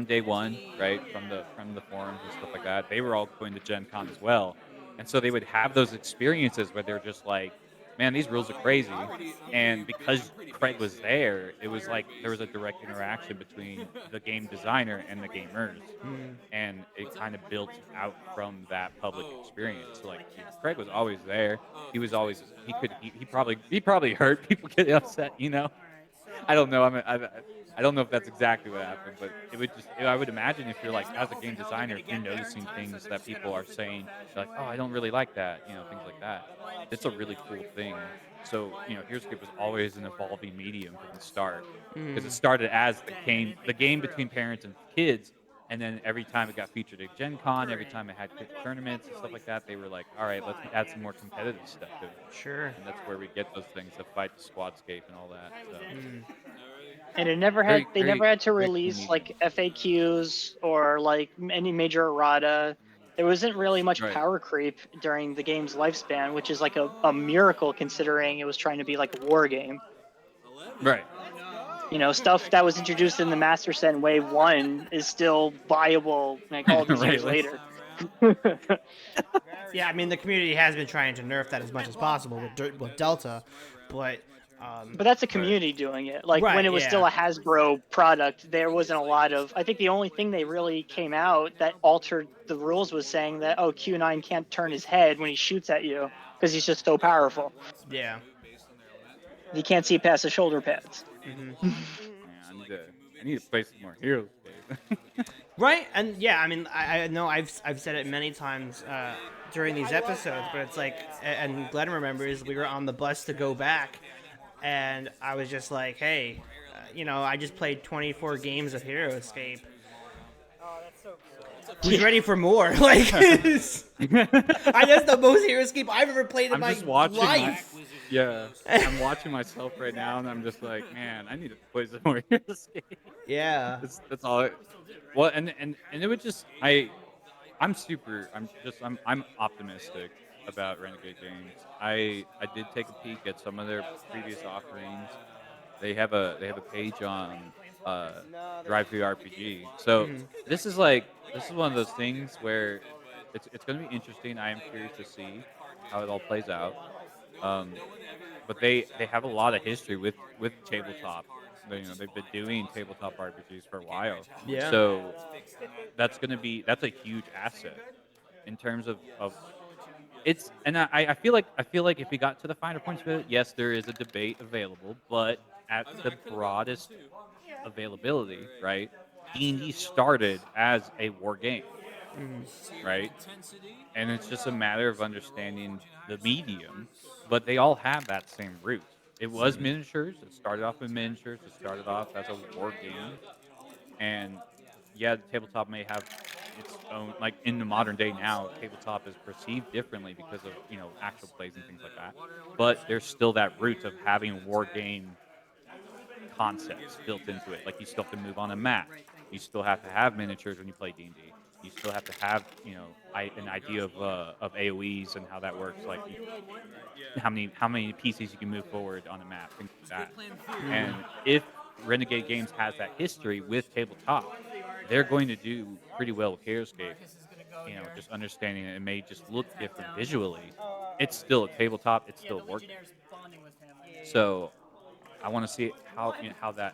day one, right, from the forums and stuff like that, they were all going to Gen Con as well. And so they would have those experiences where they're just like, man, these rules are crazy. And because Craig was there, it was like there was a direct interaction between the game designer and the gamers. And it kind of built out from that public experience. So, like, Craig was always there. He was always he probably heard people get upset. I don't know. I don't know if that's exactly what happened, but I would imagine, if you're like, as a game designer, if you're noticing things that people are saying, like, oh, I don't really like that, things like that. It's a really cool thing. So, HeroScape was always an evolving medium from the start, because it started as the game between parents and kids. And then every time it got featured at Gen Con, every time it had tournaments and stuff like that, they were like, all right, let's add some more competitive stuff to it. Sure. And that's where we get those things, the fight, the squadscape, and all that. So. And it never had they never had to very cool release medium. like FAQs or like any major errata. There wasn't really much Right. power creep during the game's lifespan, which is like a miracle considering it was trying to be like a war game. Right. Stuff that was introduced in the Master Set in Wave 1 is still viable like all these years Right. later. Yeah, I mean, the community has been trying to nerf that as much as possible with Delta, but But that's the community doing it. Like Right, when it was yeah. still a Hasbro product, there wasn't a lot of. I think the only thing they really came out that altered the rules was saying that Q9 can't turn his head when he shoots at you because he's just so powerful. yeah. He can't see past the shoulder pads. Yeah, I need to play some more Heroes. Right, and yeah, I mean, I know I've said it many times during these episodes, but it's like, and Glenn remembers, we were on the bus to go back, and I was just like, hey, I just played 24 games of heroScape. Who's ready for more? Like, that's the most heroScape I've ever played in my life. I'm watching myself right now, and I'm just like, man, I need to play some more heroScape. Yeah. That's all. Well, and it would just I'm optimistic about Renegade Games. I did take a peek at some of their previous offerings. They have a page on Drive Through RPG. So this is one of those things where it's going to be interesting. I am curious to see how it all plays out. But they have a lot of history with tabletop. They've been doing tabletop RPGs for a while. Yeah. So that's a huge asset in terms of it's. And I feel like if we got to the finer points of it, yes, there is a debate available, but at the broadest availability, right? D&D started as a war game, right? And it's just a matter of understanding the medium, but they all have that same root. It was miniatures. It started off with miniatures. It started off as a war game, and yeah, the tabletop may have its own, like in the modern day now, tabletop is perceived differently because of actual plays and things like that. But there's still that root of having war game concepts built into it. Like, you still have to move on a map. You still have to have miniatures when you play D&D. You still have to have an idea of AOE's and how that works. Like, how many pieces you can move forward on a map, things like that. And if Renegade Games has that history with tabletop, they're going to do pretty well with heroScape. Just understanding it may just look different visually. It's still a tabletop. It's still a war game. So I want to see how that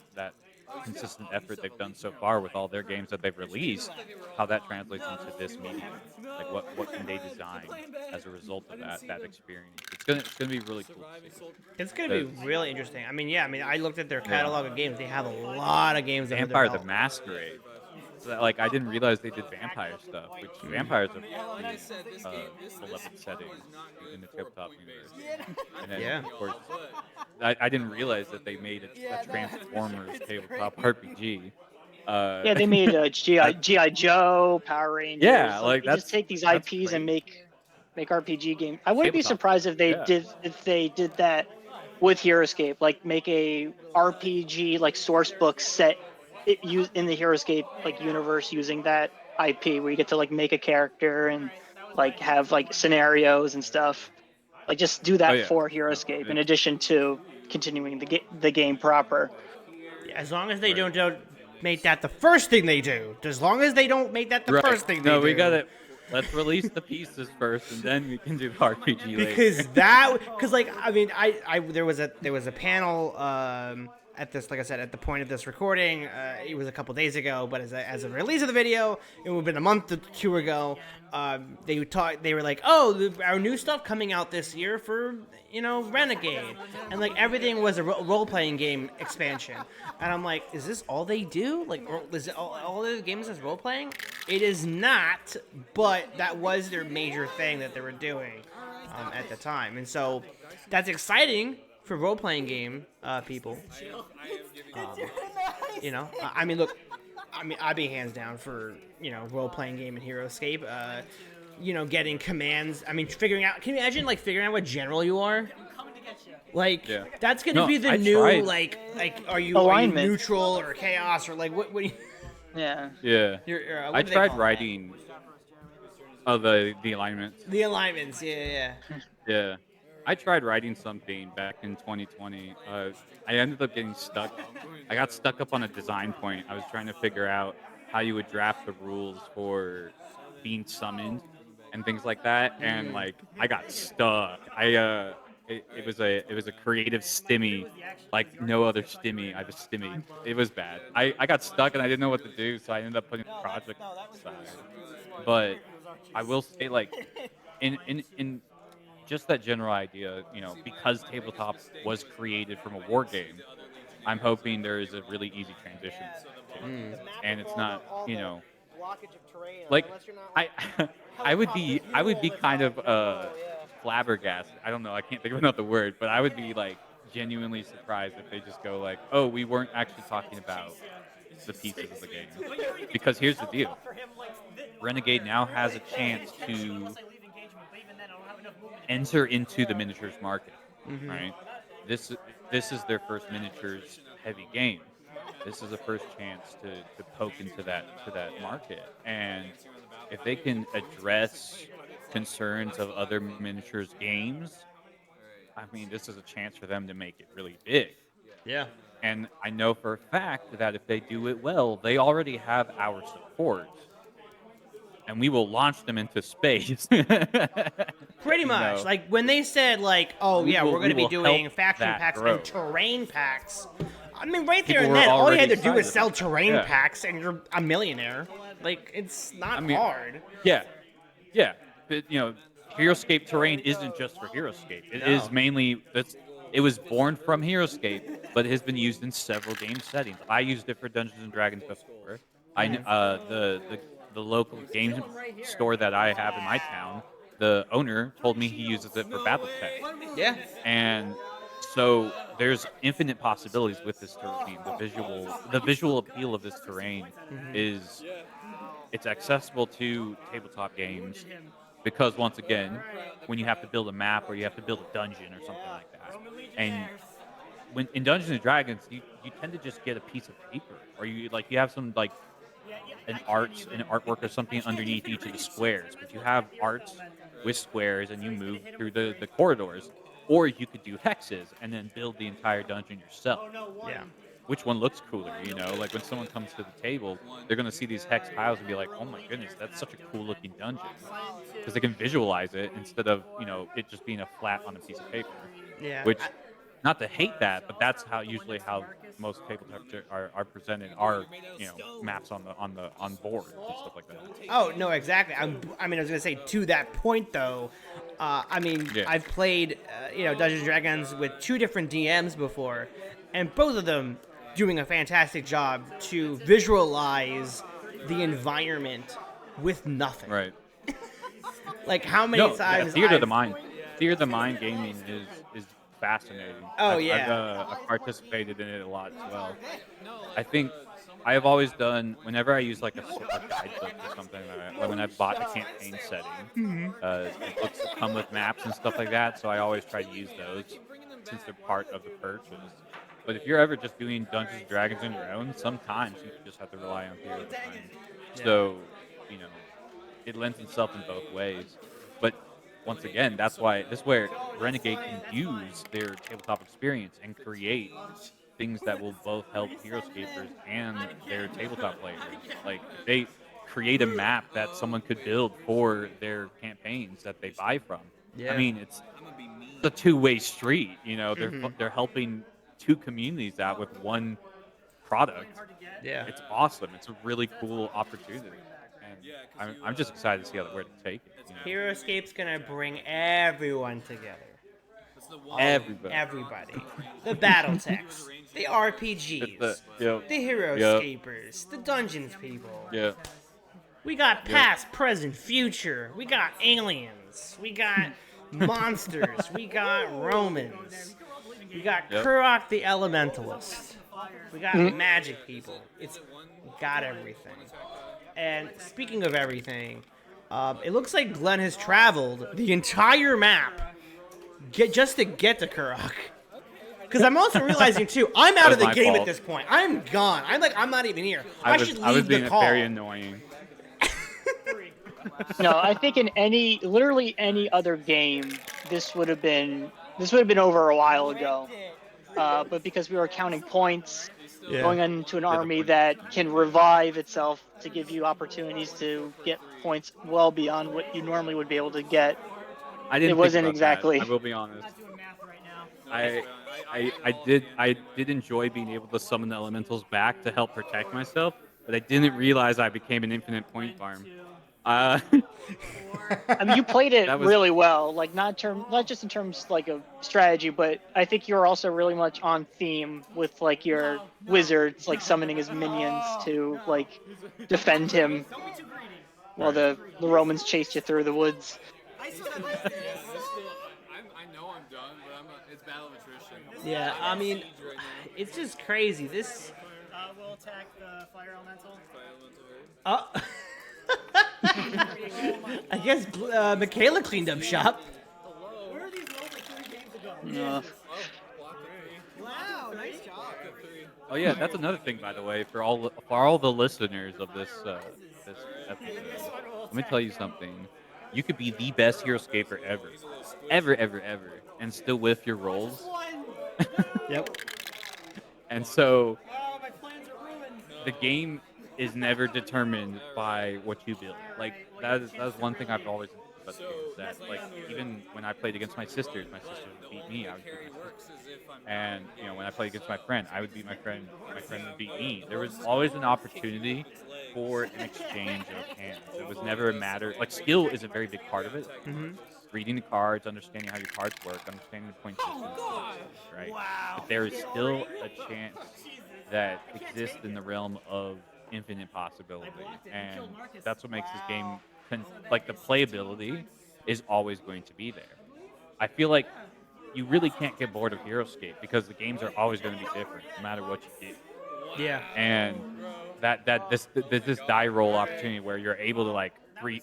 consistent effort they've done so far with all their games that they've released, how that translates into this medium. Like, what can they design as a result of that experience? It's gonna be really cool to see. It's going to be really interesting. I mean, I looked at their catalog of games. They have a lot of games that Vampire are the Masquerade. So that, like, I didn't realize they did vampire stuff, which vampires are really, beloved setting in the tabletop universe. And then, Yeah. of course, I didn't realize that they made a Transformers tabletop RPG. Yeah, they made that- GI Joe, Power Rangers. Yeah, Like, like they just take these IPs and great. make RPG game. I wouldn't be Tabletop. surprised if they Yeah. did that with heroScape, like make a RPG like source book set in the heroScape like universe using that IP, where you get to like make a character and like have like scenarios and stuff. Like just do that Oh, yeah. for No, heroScape in it- addition to continuing the game proper. As long as they Right. don't make that the first thing they do. As long as they don't make that the Right. first thing they No, do. we got it. Let's release the pieces first, and then we can do the RPG later. Because like I mean there was a panel at this, like I said, at the point of this recording, it was a couple days ago, but as a release of the video, it would have been a month or two ago. They were like, oh, our new stuff coming out this year for Renegade, and like everything was a role playing game expansion, and I'm like, is this all they do? Like, is it all the games is role playing? It is not, but that was their major thing that they were doing at the time, and so that's exciting for role-playing game people. I mean, look, I'd be hands down for role-playing game in heroScape. Getting commands. I mean, figuring out. Can you imagine like figuring out what general you are? Like, Yeah. that's gonna No, be the I new tried. like are you Alignment. neutral or chaos or like what? What do you, Yeah. Yeah. what I do they tried call it? writing. Oh, the alignments. The alignments. Yeah. Yeah. I tried writing something back in 2020. I ended up getting stuck. I got stuck up on a design point. I was trying to figure out how you would draft the rules for being summoned and things like that. And like, I got stuck. It was a creative stimmy, like no other stimmy. I was stimmy. It was bad. I got stuck and I didn't know what to do, so I ended up putting the project aside. But I will say, like, in just that general idea, because tabletop was created from a war game, I'm hoping there is a really easy transition, and it's not, like I, I would be kind of flabbergasted. I don't know, I can't think of another word, but I would be like genuinely surprised if they just go like, oh, we weren't actually talking about the pieces of the game, because here's the deal: Renegade now has a chance to enter into the miniatures market, right? This is their first miniatures heavy game. This is the first chance to poke into that market, and if they can address concerns of other miniatures games, I mean, this is a chance for them to make it really big. Yeah. And I know for a fact that if they do it well, they already have our support, and we will launch them into space. Pretty much. know. Like when they said like, oh We yeah, will- we're going to we be will doing help faction that packs grow. and terrain packs. I mean, right there People and were then, all you already had to do was excited sell about that. terrain Yeah. packs, and you're a millionaire. Like, it's not hard. Yeah. But, heroScape terrain isn't just for heroScape. It is No. mainly it was born from heroScape, but it has been used in several game settings. I used it for Dungeons and Dragons before. The local game store that I have in my town, the owner told me he uses it for BattleTech. Yeah. And so there's infinite possibilities with this terrain. The visual appeal of this terrain is it's accessible to tabletop games because once again, when you have to build a map or you have to build a dungeon or something like that, and when in Dungeons and Dragons, you tend to just get a piece of paper, or you have some like an artwork or something underneath each of the squares, but you have arts with squares and you move through the corridors, or you could do hexes and then build the entire dungeon yourself. Yeah. Which one looks cooler, like when someone comes to the table, they're going to see these hex tiles and be like, oh my goodness, that's such a cool looking dungeon, because they can visualize it instead of it just being a flat on a piece of paper. Yeah. Which, not to hate that, but that's usually how most tabletops are presented, are maps on board and stuff like that. Oh no, exactly. I was gonna say to that point though. Yeah. I've played Dungeons and Dragons with 2 different DMs before, and both of them doing a fantastic job to visualize the environment with nothing. Right. Like how many times Theater of the I've- Mind. Theater of the Mind gaming is fascinating. Oh, I've participated in it a lot as well. I think I have always done whenever I use like a guidebook or something like when I bought a campaign setting, the books that come with maps and stuff like that. So I always try to use those since they're part of the purchase. But if you're ever just doing Dungeons and Dragons on your own, sometimes you just have to rely on Theater of the Mind. So, you know, it lends itself in both ways. But once again, this is where Renegade can use their tabletop experience and create things that will both help HeroScapers and their tabletop players. Like they create a map that someone could build for their campaigns that they buy from. Yeah. I mean, it's a two-way street. You know, they're helping two communities out with one product. Yeah. It's awesome. It's a really cool opportunity, and I'm just excited to see where to take it. You know? HeroScape's gonna bring everyone together. Everybody. The BattleTechs, the RPGs, the HeroScapers, the Dungeons people. Yeah. We got past, present, future. We got aliens. We got monsters. We got Romans. We got Kurok the Elementalist. We got magic people. It's got everything. And speaking of everything, it looks like Glenn has traveled the entire map just to get to Kurok. Because I'm also realizing too, I'm out of the game at this point. I'm gone. I'm not even here. I should I was leave being the call. very annoying. No, I think in literally any other game, this would have been over a while ago. But because we were counting points, going into an army that can revive itself to give you opportunities to get points well beyond what you normally would be able to get. It wasn't exactly. I will be honest. Not doing math right now. I did enjoy being able to summon the elementals back to help protect myself, but I didn't realize I became an infinite point farm. I mean, you played it really well. Like not just in terms like of strategy, but I think you're also really much on theme with like your wizards, like summoning his minions to like defend him while the Romans chased you through the woods. I still have my I know I'm done, but it's battle of attrition. Yeah, I mean, it's just crazy. This. We'll attack the fire elemental. I guess Michaela cleaned up shop. Where are these rolls like 3 games ago? No. Wow, nice job. Oh yeah, that's another thing, by the way, for all the listeners of this episode. Let me tell you something. You could be the best HeroScaper ever, and still whiff your rolls. Yep. And so Oh, my plans are ruined. the game is never determined by what you build. Like that is one thing I've always about the game, is that like even when I played against my sisters would beat me. I would beat my sisters. And you know, when I played against my friend, I would beat my friend. My friend would beat me. There was always an opportunity for an exchange of hands. It was never a matter. Like skill is a very big part of it. Reading the cards, understanding how your cards work, understanding the point system, right? But there is still a chance that exists in the realm of infinite possibility, and that's what makes this game like the playability is always going to be there. I feel like you really can't get bored of HeroScape because the games are always going to be different no matter what you do. Yeah. And this die roll opportunity where you're able to like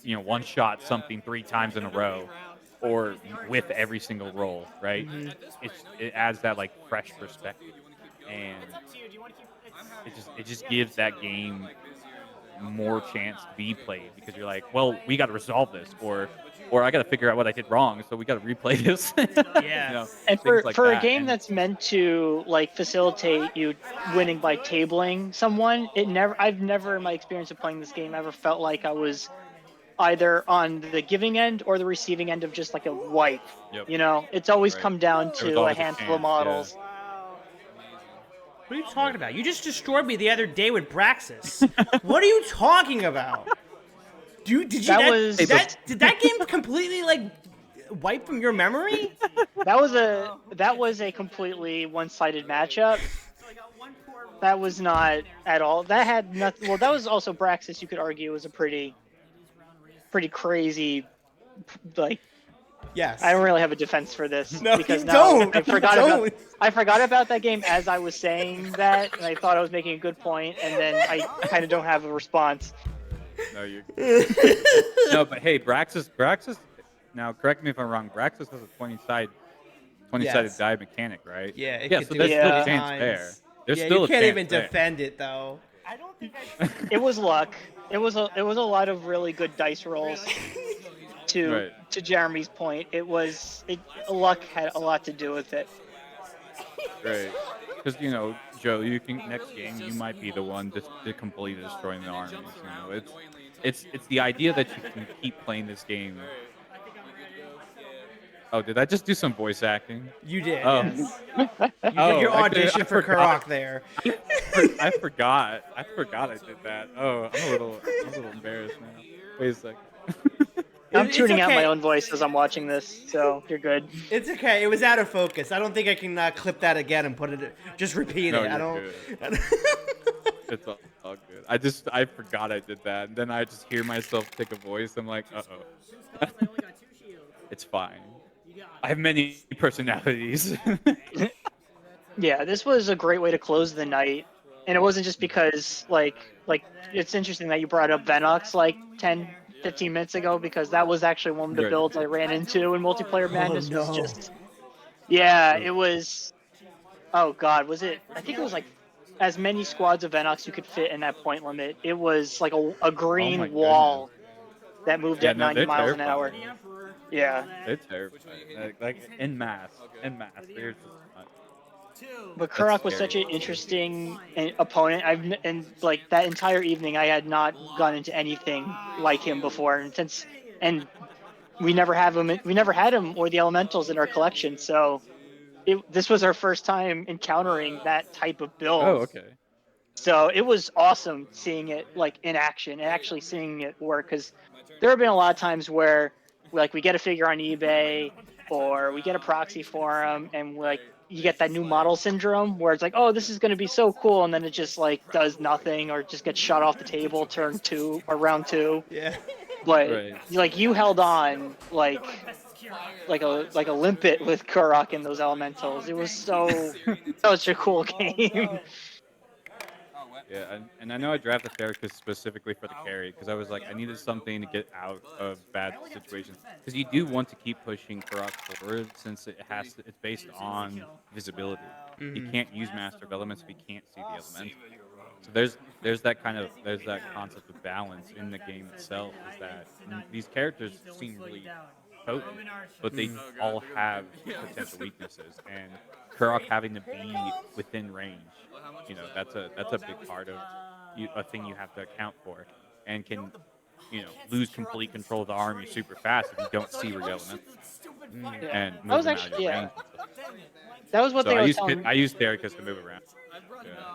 one shot something 3 times in a row or with every single roll, right? It adds that like fresh perspective, and it just gives that game more chance to be played because you're like, well, we got to resolve this, or I got to figure out what I did wrong, so we got to replay this. Yeah. You know, And things like for that. a game And that's meant to like facilitate you winning by tabling someone, I've never in my experience of playing this game ever felt like I was either on the giving end or the receiving end of just like a wipe. Yep. You know, it's always Right. come down There was to a always a handful chance, of models. What are you talking about? You just destroyed me the other day with Braxis. What are you talking about? Dude, did that game completely like wipe from your memory? That was a completely one-sided matchup. That was not at all. That had nothing. Well, that was also Braxis. You could argue was a pretty crazy. Like, Yes. I don't really have a defense for this No, because you now don't. I You forgot don't. about that game as I was saying that, and I thought I was making a good point, and then I kind of don't have a response. No, you. No, but hey, Braxis. Now, correct me if I'm wrong. Braxis has a 20-sided Yes. die mechanic, right? Yeah, it Yeah, could so do there's it still Yeah. a chance times. there. There's Yeah, still you a can't chance even there. defend it though. I don't think It was luck. It was a lot of really good dice rolls. To Jeremy's point, luck had a lot to do with it. Right. Because Joe, you can next game you might be the one to completely destroying the armies. It's the idea that you can keep playing this game. Oh, did I just do some voice acting? You did. Oh. Yes. You did your actually, audition I for forgot. Karak there. I forgot. I did that. Oh, I'm a little embarrassed now. Wait a second. I'm It's tuning out my okay. own voice as I'm watching this, so you're good. It's okay. It was out of focus. I don't think I can clip that again and put it. Just repeat No, it. I you're don't. good. It's all good. I forgot I did that, and then I just hear myself take a voice. I'm like, uh-oh. It's fine. I have many personalities. Yeah, this was a great way to close the night, and it wasn't just because like it's interesting that you brought up Venox like 10, 15 minutes ago because that was actually one of the Right. builds I ran into in Multiplayer Madness. no. Was just it was. Oh God, was it? I think it was like as many squads of Venox you could fit in that point limit. It was like a green my wall that moved Yeah, at no, 90 they're miles an hour. terrifying. Yeah, They're terrifying. Like en masse. There's just but That's Kurok was such scary. an interesting opponent. And like that entire evening, I had not gone into anything like him before, and we never had him or the elementals in our collection. So this was our first time encountering that type of Oh, build. okay. So it was awesome seeing it like in action and actually seeing it work because there have been a lot of times where like we get a figure on eBay or we get a proxy for him and like you get that new model syndrome where it's like, oh, this is going to be so cool, and then it just like does nothing or just gets shot off the table turn 2 or round 2. Yeah. But Right. like you held on like a limpet with Kurok and those elementals. It was such a cool game. Yeah, and I know I drafted Theracus specifically for the carry because I was like, I needed something to get out of bad situations. Because you do want to keep pushing Karak forward since it's based on visibility. You can't use Master of Elements if you can't see the elemental. So there's that concept of balance in the game itself. Is that these characters seem really potent, but they all have potential weaknesses, and Kurok having to be within range, that's a big part of a thing you have to account for, and can lose complete control of the army super fast if you don't see your elemental and That move was them out of actually your range. That was one So thing I telling. used Theracus to move around.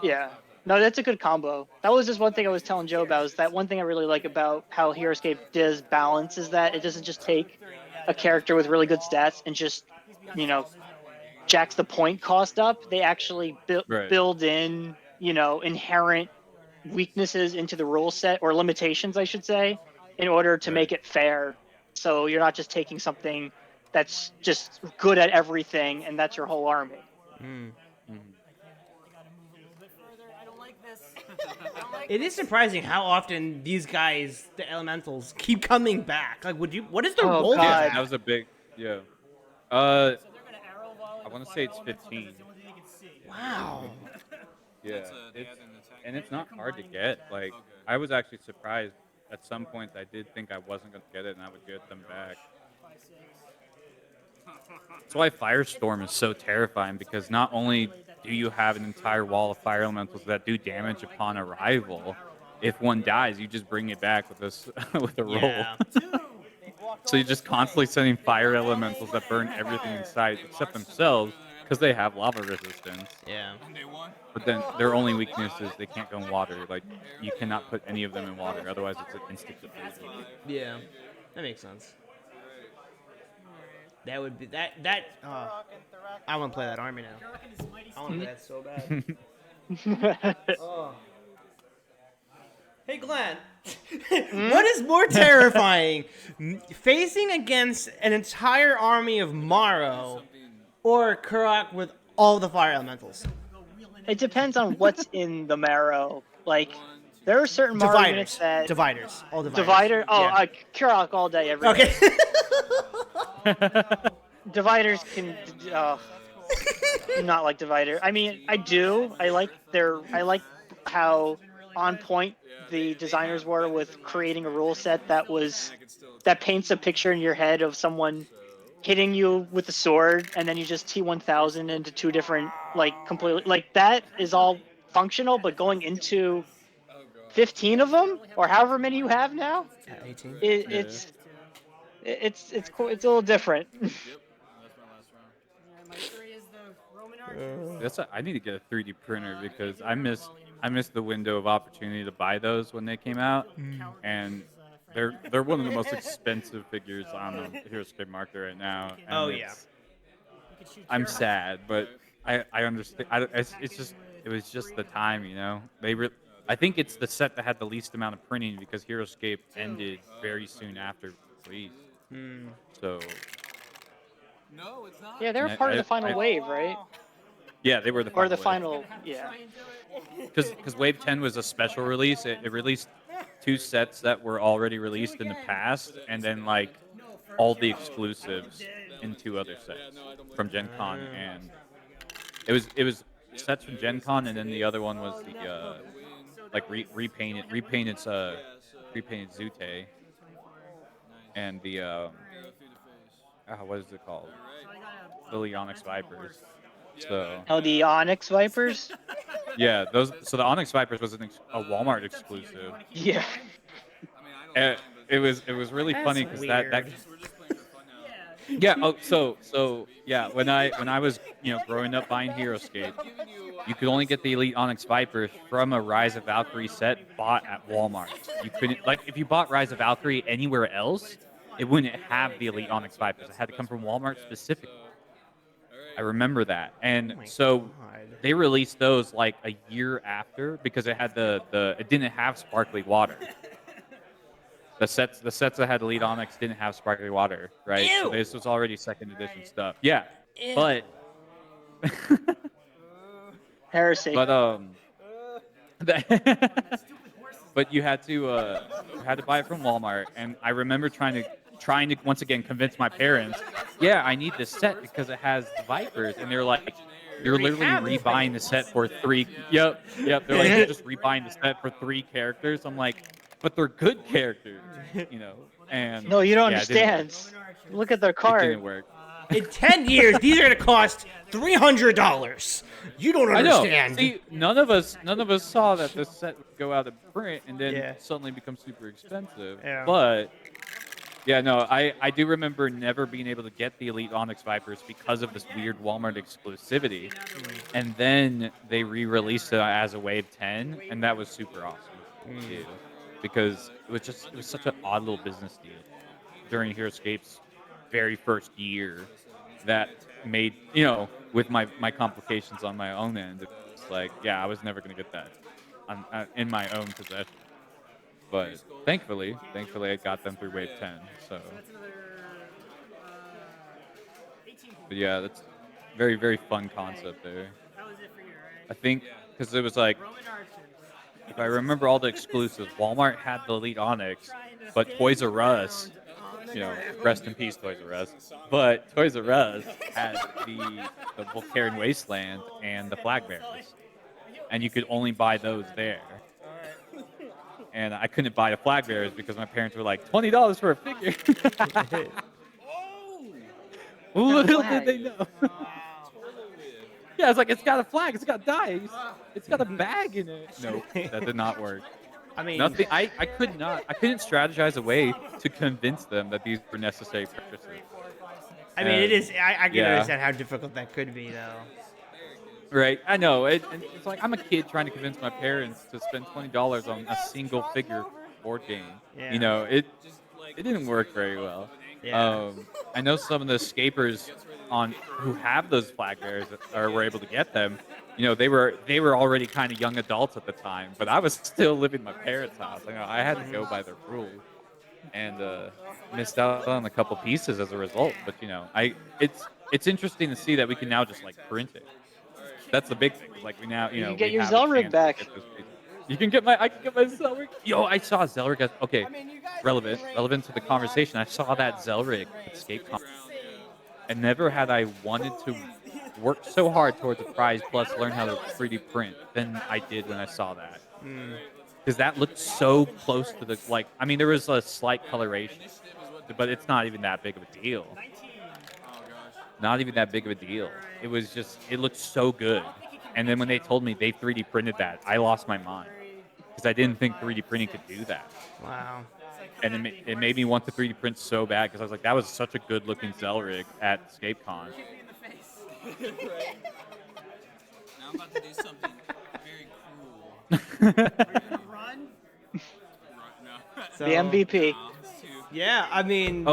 Yeah. No, that's a good combo. That was just one thing I was telling Joe about. Is that one thing I really like about how heroScape does balance is that it doesn't just take a character with really good stats and just, jacks the point cost up. They actually Right. build in, inherent weaknesses into the rule set or limitations, I should say, in order to make it fair. So you're not just taking something that's just good at everything and that's your whole army. It is surprising how often these guys, the elementals, keep coming back. Like, what is their Oh, role? God. Yeah, Yeah, that was a big I want to say it's 15. Wow. Yeah, it's not hard to get. Like, I was actually surprised at some points. I did think I wasn't going to get it, and I would get them back. That's why Firestorm is so terrifying, because not only do you have an entire wall of fire elementals that do damage upon arrival, if one dies, you just bring it back with this with a roll. Yeah. So you're just constantly sending fire elementals that burn everything in sight except themselves, because they have lava resistance. Yeah. But then their only weakness is they can't go in water. Like, you cannot put any of them in water, otherwise it's an instant defeat. Yeah. That makes sense. That would be that. I want to play that army now. I want to play that so bad. Hey, Glenn. What is more terrifying, facing against an entire army of Morrow or Kurok with all the fire elementals? It depends on what's in the marrow. Like, there are certain Morrow units that Dividers. All dividers. divider. Oh, Yeah. Kurok all day, every day. Okay. Dividers can. Not like divider. I mean, I do. I like how on point the designers were with creating a rule set that paints a picture in your head of someone hitting you with a sword, and then you just T1000 into two different, like, completely, like, that is all functional, but going into 15 of them or however many you have now, 18. it's cool. It's a little different. My 3 is the Roman archers. I need to get a 3D printer because I missed the window of opportunity to buy those when they came out, and they're one of the most expensive figures on the heroScape market right now. And Oh, yeah. I'm sad, but I understand. It was just the time, you know. I think it's the set that had the least amount of printing because heroScape ended very soon after release. So No, it's not. Yeah, they were part of the final wave, right? yeah, they were the Or final the wave. final, yeah. Because Wave 10 was a special release. It released 2 sets that were already released in the past, and then like all the exclusives in 2 other sets from Gen Con, and it was sets from Gen Con, and then the other one was the repainted Zute, and the what is it called? The Leonix Vipers. So Oh, the Onyx Vipers? yeah, those. So the Onyx Vipers was a Walmart exclusive. Yeah. It was really funny because that weird. yeah. Oh, so yeah. When I was growing up buying heroScape, you could only get the Elite Onyx Vipers from a Rise of Valkyrie set bought at Walmart. You couldn't, like, if you bought Rise of Valkyrie anywhere else, it wouldn't have the Elite Onyx Vipers. It had to come from Walmart specifically. I remember that, and so God. they released those like a year after because it had it didn't have sparkly water. The sets that had Elite Onyx didn't have sparkly water, right? Ew. So this was already second edition stuff. Yeah, Ew. but Heresy. but but you had to buy it from Walmart, and I remember trying to once again convince my parents, yeah, I need this set because it has the Vipers, and they're like, you're literally rebuying the set for 3. Yep. They're like, you're just rebuying the set for 3 characters. I'm like, but they're good characters, And No, you don't yeah, it didn't understand. Look at their It card. didn't work. In 10 years, these are going to cost $300. You don't I know. understand. See, none of us saw that this set would go out of print and then Yeah. suddenly become super expensive. Yeah. But yeah, no, I do remember never being able to get the Elite Onyx Vipers because of this weird Walmart exclusivity. And then they re-released it as a Wave 10, and that was super awesome too, because it was such an odd little business deal during heroScape's very first year that made, with my complications on my own end, it's like, yeah, I was never going to get that in my own possession. But thankfully, I got them through Wave 10. So, but yeah, that's very, very fun concept there. That was it for you, right? I think because it was like, Roman archers. if I remember all the exclusives, Walmart had the Elite Onyx, but Toys R Us, rest in peace, Toys R Us. But Toys R Us had the Volcarian Wasteland and the Flag Bearers, and you could only buy those there. And I couldn't buy the Flag Bearers because my parents were like, $20 for a figure. Little did they know. Yeah, it's like, it's got a flag, it's got dice, it's got a bag in it. No, that did not work. I mean, Nothing. I couldn't strategize a way to convince them that these were necessary purchases. it is. I can yeah. understand how difficult that could be, though. Right, I know. It's like I'm a kid trying to convince my parents to spend $20 on a single figure board game. Yeah. It didn't work very well. Yeah. I know some of the escapers who have those flag bearers or were able to get them. You know, they were already kind of young adults at the time, but I was still living in my parents' house. You know, I had to go by their rules, and missed out on a couple pieces as a result. But you know, it's interesting to see that we can now just like print it. That's the big thing. Is like we now, you You know, can get we your have a Zelrig chance to back. get those pieces. I can get my Zelrig. Yo, I saw Zelrig. Okay, relevant to the conversation. I saw that Zelrig at ScapeCon, and never had I wanted to work so hard towards a prize plus learn how to 3D print than I did when I saw that. Because that looked so close to the like. I mean, there was a slight coloration, but it's not even that big of a deal. Not even that big of a deal. It was just it looked so good. And then when they told me they 3D printed that, I lost my mind because I didn't think 3D printing could do that. Wow. And it made me want to 3D print so bad because I was like, that was such a good looking Zelrig at ScapeCon. Now I'm about to do something very cruel. Run. No. So, The MVP. Yeah, I mean,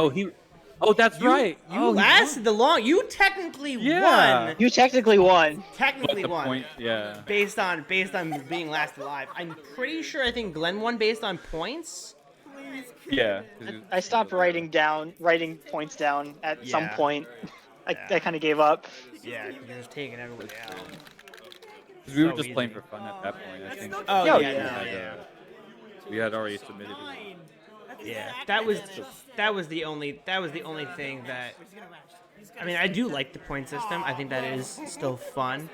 Oh, that's right. You lasted the long. You technically Yeah. won. You technically won. Technically But the won. point, yeah. Based on being last alive. I'm pretty sure. I think Glenn won based on points. Yeah. I stopped writing points down at some Yeah. point. I Yeah. kind of gave up. Yeah, you're just taking everybody out. Because we were So just playing easy. for fun at that point. I think. Oh Yeah, yeah, yeah. no, yeah. We had already submitted. Yeah, that was the only thing that. I mean, I do like the point system. I think that is still fun,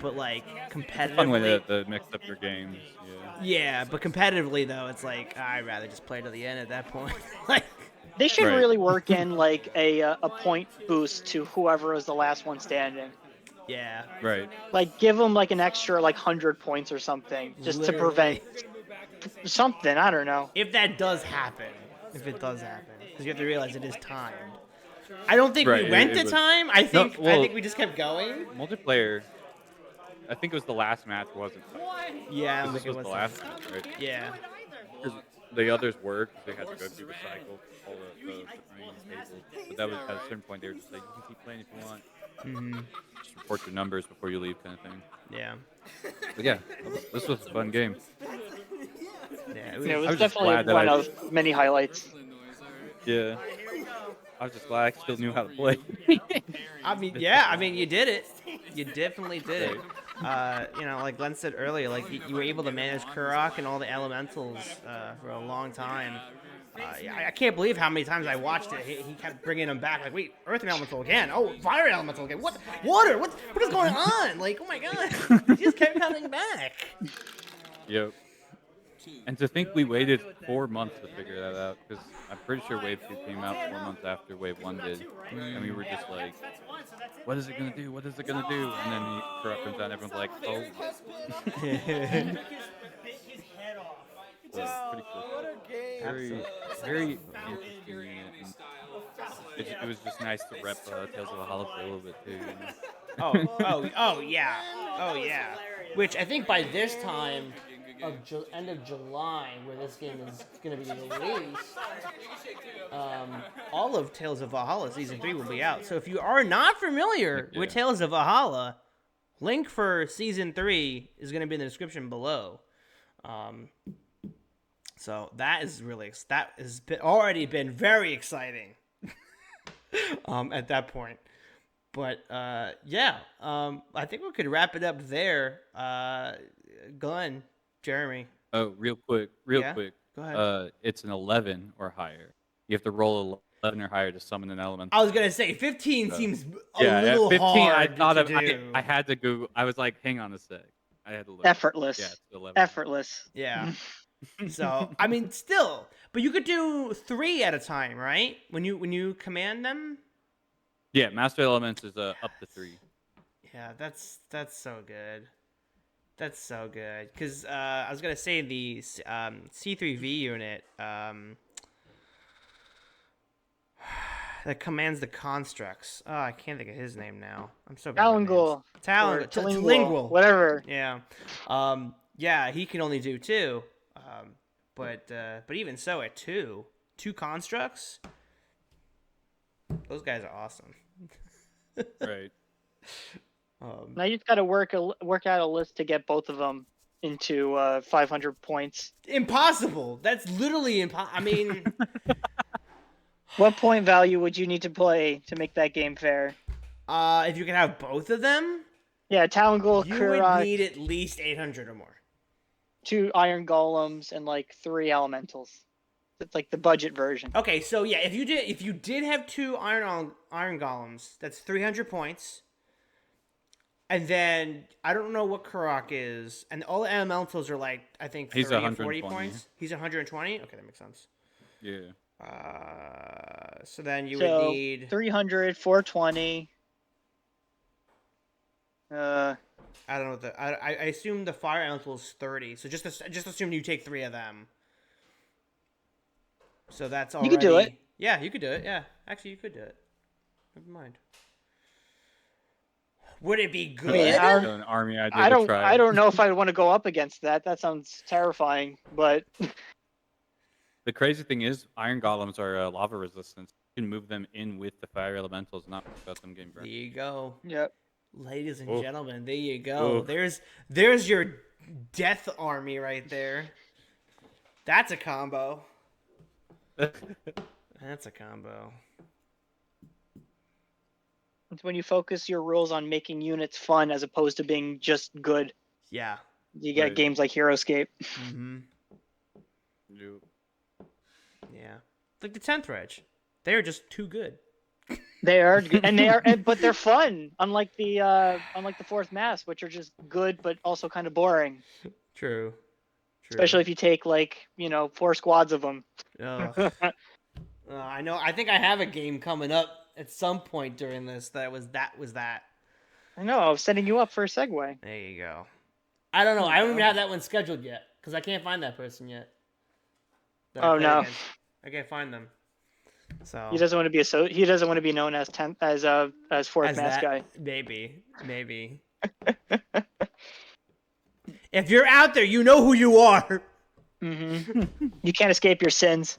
but like competitively. Fun way to mix up your games. Yeah. Yeah, but competitively though, it's like I'd rather just play to the end at that point. Like. They should Right. really work in like a point boost to whoever is the last one standing. Yeah. Right. Like give them like an extra like 100 points or something, just to prevent something. I don't know. If that does happen, because you have to realize it is timed. I don't think Right, we went it to was- time. I No, think well- we just kept going. Multiplayer. I think it was the last match wasn't. Yeah, I don't This think it was was the last match, right? Yeah. 'Cause the others were because they had to go through the cycle, all the remaining tables. But that was at a certain point they were just like, you can keep playing if you want. Mm-hmm. Just report your numbers before you leave, kind of thing. Yeah. But yeah, this was a fun game. Yeah. Yeah, it was was just definitely glad that one I- of many highlights. Yeah. I was just glad I still knew how to play. I mean, yeah. I mean, you did it. You definitely did it. You know, like Glenn said earlier, like you were able to manage Kurok and all the elementals for a long time. I can't believe how many times I watched it. He kept bringing them back. Like, wait, Earth Elemental again. Oh, Fire Elemental again. What? Water? What is going on? Like, oh my God. He just kept coming back. Yep. And to think we waited 4 months to figure that out, because I'm pretty sure Wave 2 came out 4 months after Wave 1 did. And we were just like, what is it going to do? What is it going to do? And then Kurok comes out and everyone's like, oh. So, pretty cool. Very interesting. And it was just nice to rep Tales of Valhalla for a little bit too. You know? Oh yeah. Which I think by this time of end of July, where this game is going to be released, all of Tales of Valhalla Season 3 will be out. So if you are not familiar with Tales of Valhalla, link for Season 3 is going to be in the description below. So that has already been very exciting at that point. But yeah, I think we could wrap it up there. Glenn, Jeremy. Oh, real quick. Go ahead. It's an 11 or higher. You have to roll 11 or higher to summon an element. I was gonna say 15 seems a Yeah, little at 15, hard I thought to of. do. I had to Google. I was like, hang on a sec. I had to look. Effortless. Yeah, it's 11. Effortless. Yeah. So I mean, still, but you could do 3 at a time, right? When you command them. Yeah, Master Elements is up to 3. Yeah, that's so good. That's so good. Because I was gonna say the C3V unit that commands the constructs. Oh, I can't think of his name now. I'm so bad with names. Or Lingual. whatever. Yeah. Yeah, he can only do 2. But even so, at two constructs, Those guys are awesome. Right. Now you've got to work out a list to get both of them into 500 points. Impossible. That's literally impossible. I mean, What point value would you need to play to make that game fair? if you can have both of them, Yeah, Talon you would Kurok, need at least 800 or more. 2 Iron Golems, and like 3 Elementals. It's like the budget version. Okay, so yeah, if you did have 2 iron golems, that's 300 points. And then I don't know what Kurok is, and all the elementals are like I think 30 or 40 points. He's 120. Okay, that makes sense. Yeah. So then you would need 300, 420. I don't know what I assume the fire elemental is 30. So just assume you take 3 of them. So that's already. You could do it. Yeah, you could do it. Yeah, actually, you could do it. Never mind. Would it be good? An army I don't know if I'd want to go up against that. That sounds terrifying. But the crazy thing is, iron golems are lava resistance. You can move them in with the fire elementals, not about them getting burned. There you go. Yep. Ladies and gentlemen, there you go. There's your death army right there. That's a combo. That's a combo. It's when you focus your rules on making units fun as opposed to being just good. Yeah. You get games like heroScape. Mm-hmm. Nope. Yeah. Like the 10th Reg. They're just too good. They are, but they're fun. Unlike the 4th Mass, which are just good but also kind of boring. True. Especially if you take 4 squads of them. I know. I think I have a game coming up at some point during this that was that. I know. I was setting you up for a segue. There you go. I don't know. I don't even have that one scheduled yet because I can't find that person yet. Oh no! I can't find them. So he doesn't want to be he doesn't want to be known as 4th Mass guy. Maybe. If you're out there, you know who you are. Mm-hmm. You can't escape your sins.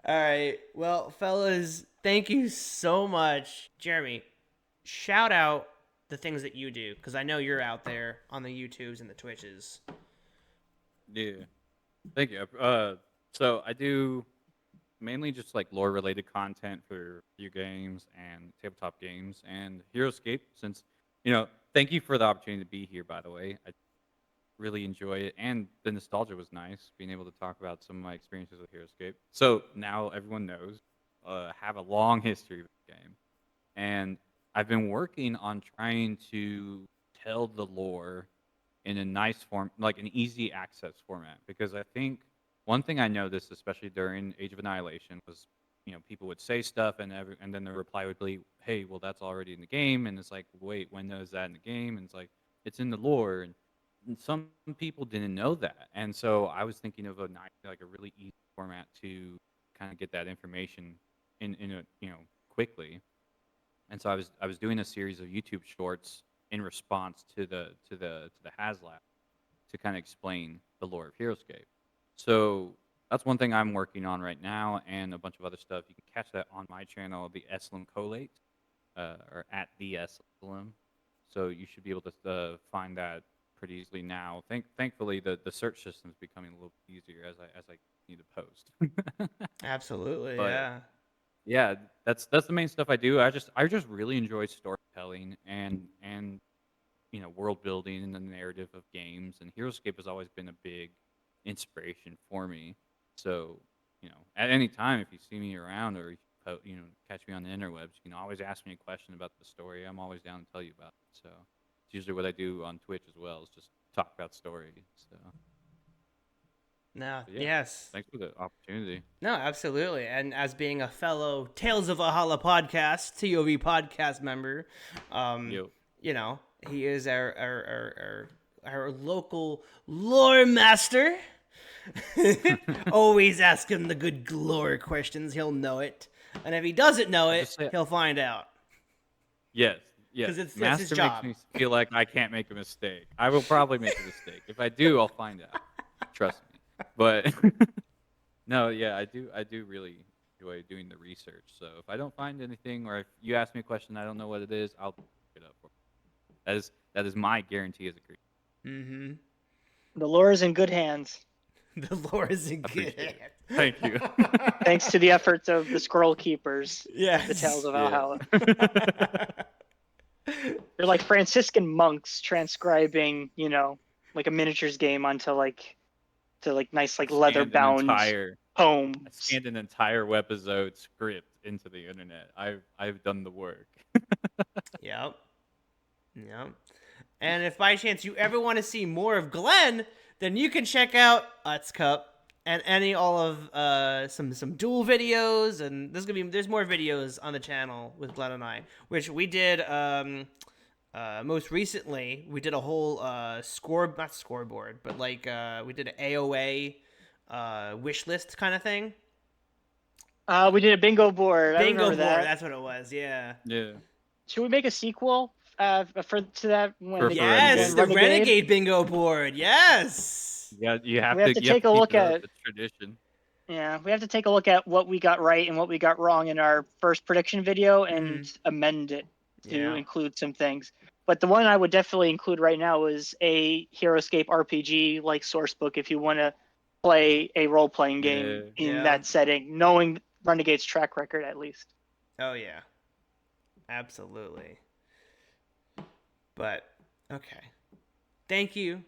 All right. Well, fellas, thank you so much. Jeremy, shout out the things that you do, because I know you're out there on the YouTubes and the Twitches. Yeah. Thank you. So I do mainly just like lore-related content for video games and tabletop games and heroScape. Since, thank you for the opportunity to be here, by the way. I really enjoy it, and the nostalgia was nice, being able to talk about some of my experiences with heroScape. So now everyone knows, have a long history with the game, and I've been working on trying to tell the lore in a nice form, like an easy access format, because I think one thing I noticed, especially during Age of Annihilation, was people would say stuff and then the reply would be, hey, well, that's already in the game, and it's like, wait, when is that in the game? And it's like, it's in the lore, and some people didn't know that, and so I was thinking of a really easy format to kind of get that information in a quickly, and so I was doing a series of YouTube shorts in response to the HasLab to kind of explain the lore of heroScape. So that's one thing I'm working on right now, and a bunch of other stuff. You can catch that on my channel, the Essalim Collate, or at the Essalim. So you should be able to find that pretty easily now. Thankfully, the search system is becoming a little easier as I need to post. Absolutely, But, yeah. Yeah, that's the main stuff I do. I just really enjoy storytelling and world building and the narrative of games. And heroScape has always been a big inspiration for me. So at any time, if you see me around or catch me on the interwebs, you can always ask me a question about the story. I'm always down to tell you about it. So it's usually what I do on Twitch as well, is just talk about story. So. No, Yeah, yes. Thanks for the opportunity. No, absolutely. And as being a fellow Tales of Valhalla podcast, TOV podcast member, he is our local lore master. Always ask him the good lore questions. He'll know it. And if he doesn't know it, he'll find out. Yes. Because it's Master his job. makes me feel like I can't make a mistake. I will probably make a mistake. If I do, I'll find out. Trust me. But No, yeah, I do really enjoy doing the research. So if I don't find anything, or if you ask me a question I don't know what it is, I'll look it up for you. That is my guarantee as a creator. Mm-hmm. The lore is in good hands, The lore is in good Appreciate hands. it. Thank you. thanks to the efforts of the Scroll Keepers, Yes. the Tales of Yeah. Valhalla. They're like Franciscan monks transcribing, like a miniatures game onto like nice like leather Scanned bound I poems. scanned an entire webisode script into the internet. I've done the work. Yep. And if by chance you ever want to see more of Glenn, then you can check out Utz Cup and all of some duel videos, and there's more videos on the channel with Glenn and I, which we did most recently. We did a whole not scoreboard, but like we did an AOA wish list kind of thing. We did a bingo board. I Bingo remember board, that. that's what it was. Yeah. Yeah. Should we make a sequel to that? For Yes, the Renegade bingo board. Yes. Yeah, you have We have to you have take a keep look at- the tradition. Yeah, we have to take a look at what we got right and what we got wrong in our first prediction video and amend it to include some things. But the one I would definitely include right now is a heroScape RPG like source book if you want to play a role-playing game in that setting, knowing Renegade's track record at least. Oh yeah. Absolutely. But okay. Thank you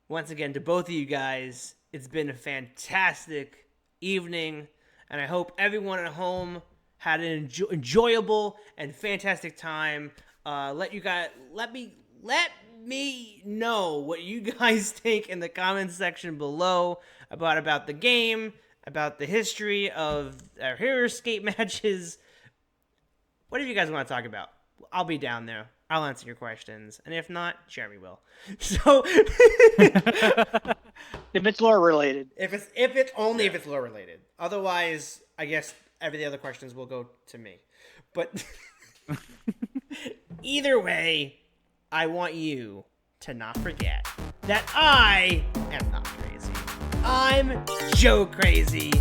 once again to both of you guys. It's been a fantastic evening, and I hope everyone at home had an enjoyable and fantastic time. Let me know what you guys think in the comments section below about the game, about the history of our heroScape matches. Whatever you guys want to talk about, I'll be down there. I'll answer your questions, and if not, Jeremy will. So, if it's lore related, if it's lore related. Otherwise, I guess the other questions will go to me. But either way, I want you to not forget that I am not crazy. I'm Joe Crazy.